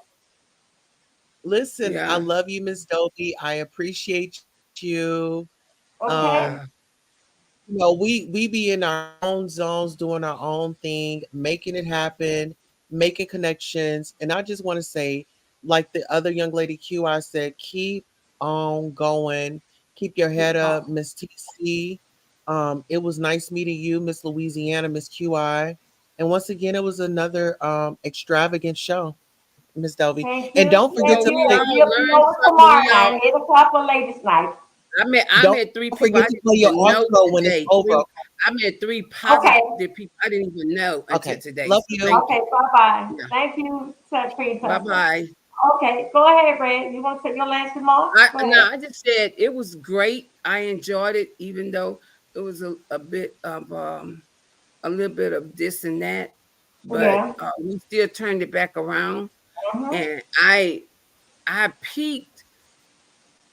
Speaker 2: Listen, I
Speaker 3: Yeah,
Speaker 2: love you, Miss Dopey. I appreciate you. Um,
Speaker 4: Okay.
Speaker 3: yeah.
Speaker 2: we be in our own zones doing our own thing, making it happen, making connections. And I just want to say, like the other young lady QI said, keep on going, keep your head
Speaker 4: Keep
Speaker 2: up,
Speaker 4: going.
Speaker 2: Miss TC. It was nice meeting you, Miss Louisiana, Miss QI. And once again, it was another extravagant show, Miss Delby.
Speaker 4: Thank
Speaker 2: And
Speaker 4: you.
Speaker 2: don't forget
Speaker 4: Thank
Speaker 3: Well,
Speaker 2: to
Speaker 4: you.
Speaker 3: we
Speaker 2: pick.
Speaker 4: And
Speaker 3: all
Speaker 4: we'll be
Speaker 3: learned
Speaker 4: over
Speaker 3: something.
Speaker 4: tomorrow
Speaker 3: We all
Speaker 4: night, 8 o'clock for ladies' night.
Speaker 3: I
Speaker 2: Don't
Speaker 3: met three people I
Speaker 2: forget to
Speaker 3: didn't
Speaker 2: play your
Speaker 3: even know
Speaker 2: outro when it's
Speaker 3: today.
Speaker 2: over.
Speaker 3: I met three
Speaker 4: Okay.
Speaker 3: positive people I didn't even know until
Speaker 2: Okay.
Speaker 3: today.
Speaker 2: Love
Speaker 3: So
Speaker 2: you.
Speaker 3: thank you.
Speaker 4: Okay. Bye bye.
Speaker 3: Yeah.
Speaker 4: Thank you for your
Speaker 3: Bye
Speaker 4: testimony.
Speaker 3: bye.
Speaker 4: Okay. Go ahead, Red. You want to say your last remark?
Speaker 3: I
Speaker 4: Go
Speaker 3: no,
Speaker 4: ahead.
Speaker 3: I just said it was great. I enjoyed it, even though it was a bit of a little bit of this and that, but
Speaker 4: Yeah.
Speaker 3: we still turned it back around.
Speaker 4: Mm-hmm.
Speaker 3: And I peaked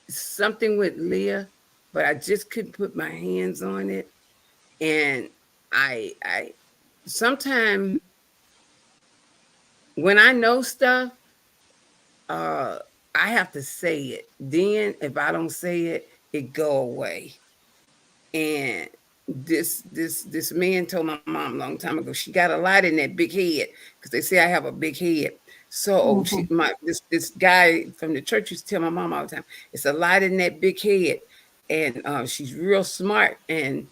Speaker 3: something with Leah, but I just couldn't put my hands on it. And I sometimes when I know stuff, uh I have to say it. Then if I don't say it, it go away. And this man told my mom a long time ago she got a lot in that big head because they say I have a big head. So
Speaker 4: Mm-hmm.
Speaker 3: this guy from the church used to tell my mom all the time, it's a lot in that big head. And she's real smart. And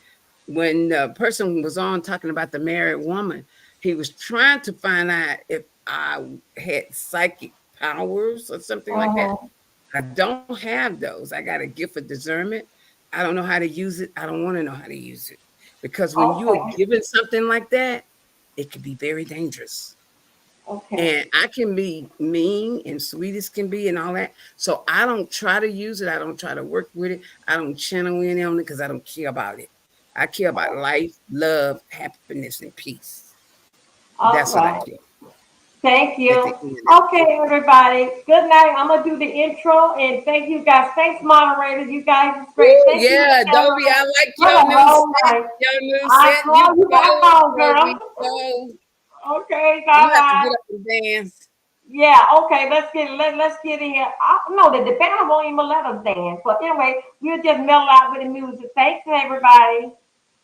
Speaker 3: when the person was on talking about the married woman, he was trying to find out if I had psychic powers or something like that.
Speaker 4: Mm-hmm.
Speaker 3: I don't have those. I got a gift of discernment. I don't know how to use it. I don't want to know how to use it. Because when you are
Speaker 4: Okay.
Speaker 3: given something like that, it can be very dangerous.
Speaker 4: Okay.
Speaker 3: And I can be mean and sweet as can be and all that. So I don't try to use it. I don't try to work with it. I don't channel in on it because I don't care about it. I care about life, love, happiness, and peace.
Speaker 4: All
Speaker 3: That's what I
Speaker 4: right.
Speaker 3: care
Speaker 4: Thank
Speaker 3: at the
Speaker 4: you.
Speaker 3: end of it.
Speaker 4: Okay, everybody. Good night. I'm gonna do the intro and thank you guys. Thanks, moderators. You guys is great.
Speaker 3: Oh
Speaker 4: Thank you,
Speaker 3: yeah,
Speaker 4: Sarah.
Speaker 3: Dobie, I like
Speaker 4: For
Speaker 3: your
Speaker 4: the
Speaker 3: new
Speaker 4: whole
Speaker 3: set.
Speaker 4: night.
Speaker 3: Your new
Speaker 4: I
Speaker 3: set. You
Speaker 4: call you back
Speaker 3: go,
Speaker 4: on,
Speaker 3: Dobie.
Speaker 4: girl.
Speaker 3: Go.
Speaker 4: Okay,
Speaker 3: I'm
Speaker 4: bye
Speaker 3: gonna have to
Speaker 4: bye.
Speaker 3: get up and dance.
Speaker 4: Yeah, okay, let's get in here. No, the band won't even let us dance. But anyway, we'll just melt out with the music. Thanks everybody.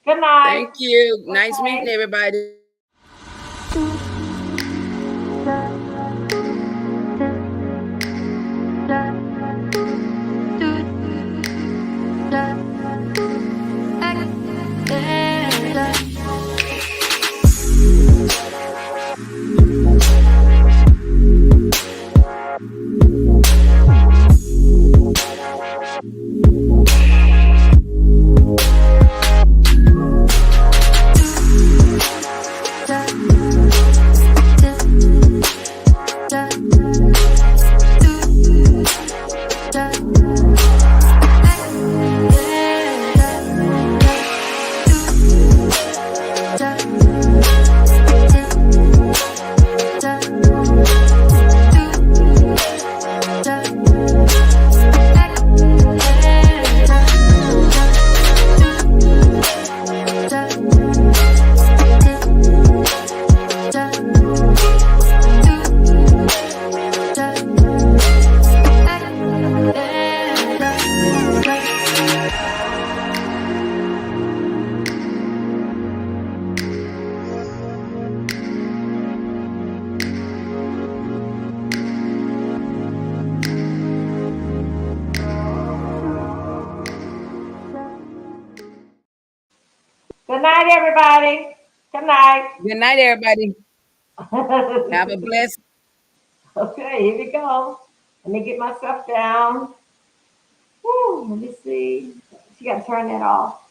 Speaker 4: Good night.
Speaker 3: Thank you. Nice meeting
Speaker 4: Okay.
Speaker 3: everybody.
Speaker 4: Good night, everybody. Good night.
Speaker 3: Good night, everybody. Have a blessed
Speaker 4: Okay, here we go. Let me get myself down. Woo, let me see. She got to turn that off.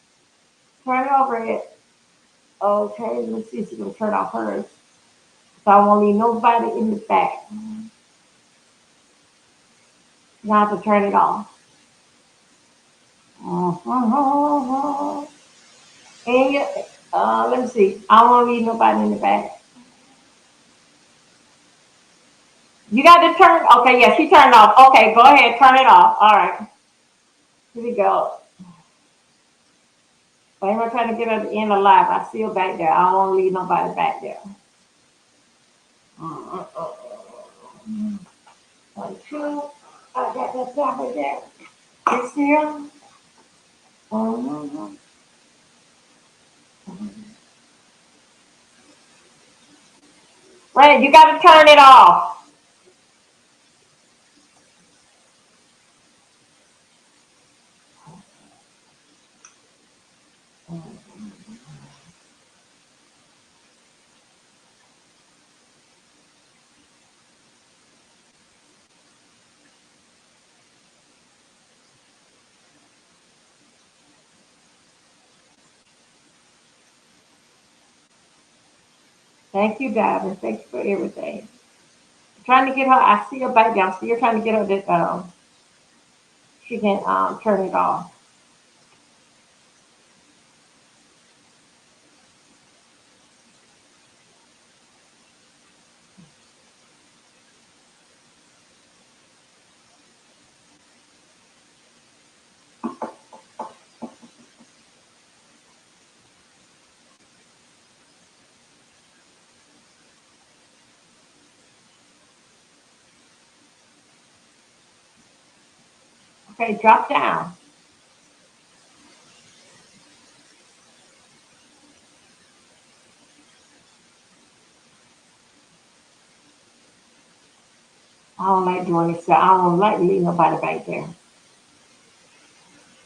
Speaker 4: Turn it over it. Okay, let me see if she can turn off hers. So I won't leave nobody in the back. You have to turn it off. And you, let me see. I don't want to leave nobody in the back. You got to turn. Okay, yeah, she turned off. Okay, go ahead, turn it off. All right, here we go. But I'm trying to get her to end alive. I see her back there. I don't want to leave nobody back there. One, two. I got that tablet there. This here. Mhm. Right, you got to turn it off. Thank you, Diamond. Thank you for everything. Trying to get her. I see her back down. So you're trying to get her to she can turn it off. Okay, drop down. I don't like doing this. I don't like leaving nobody back there.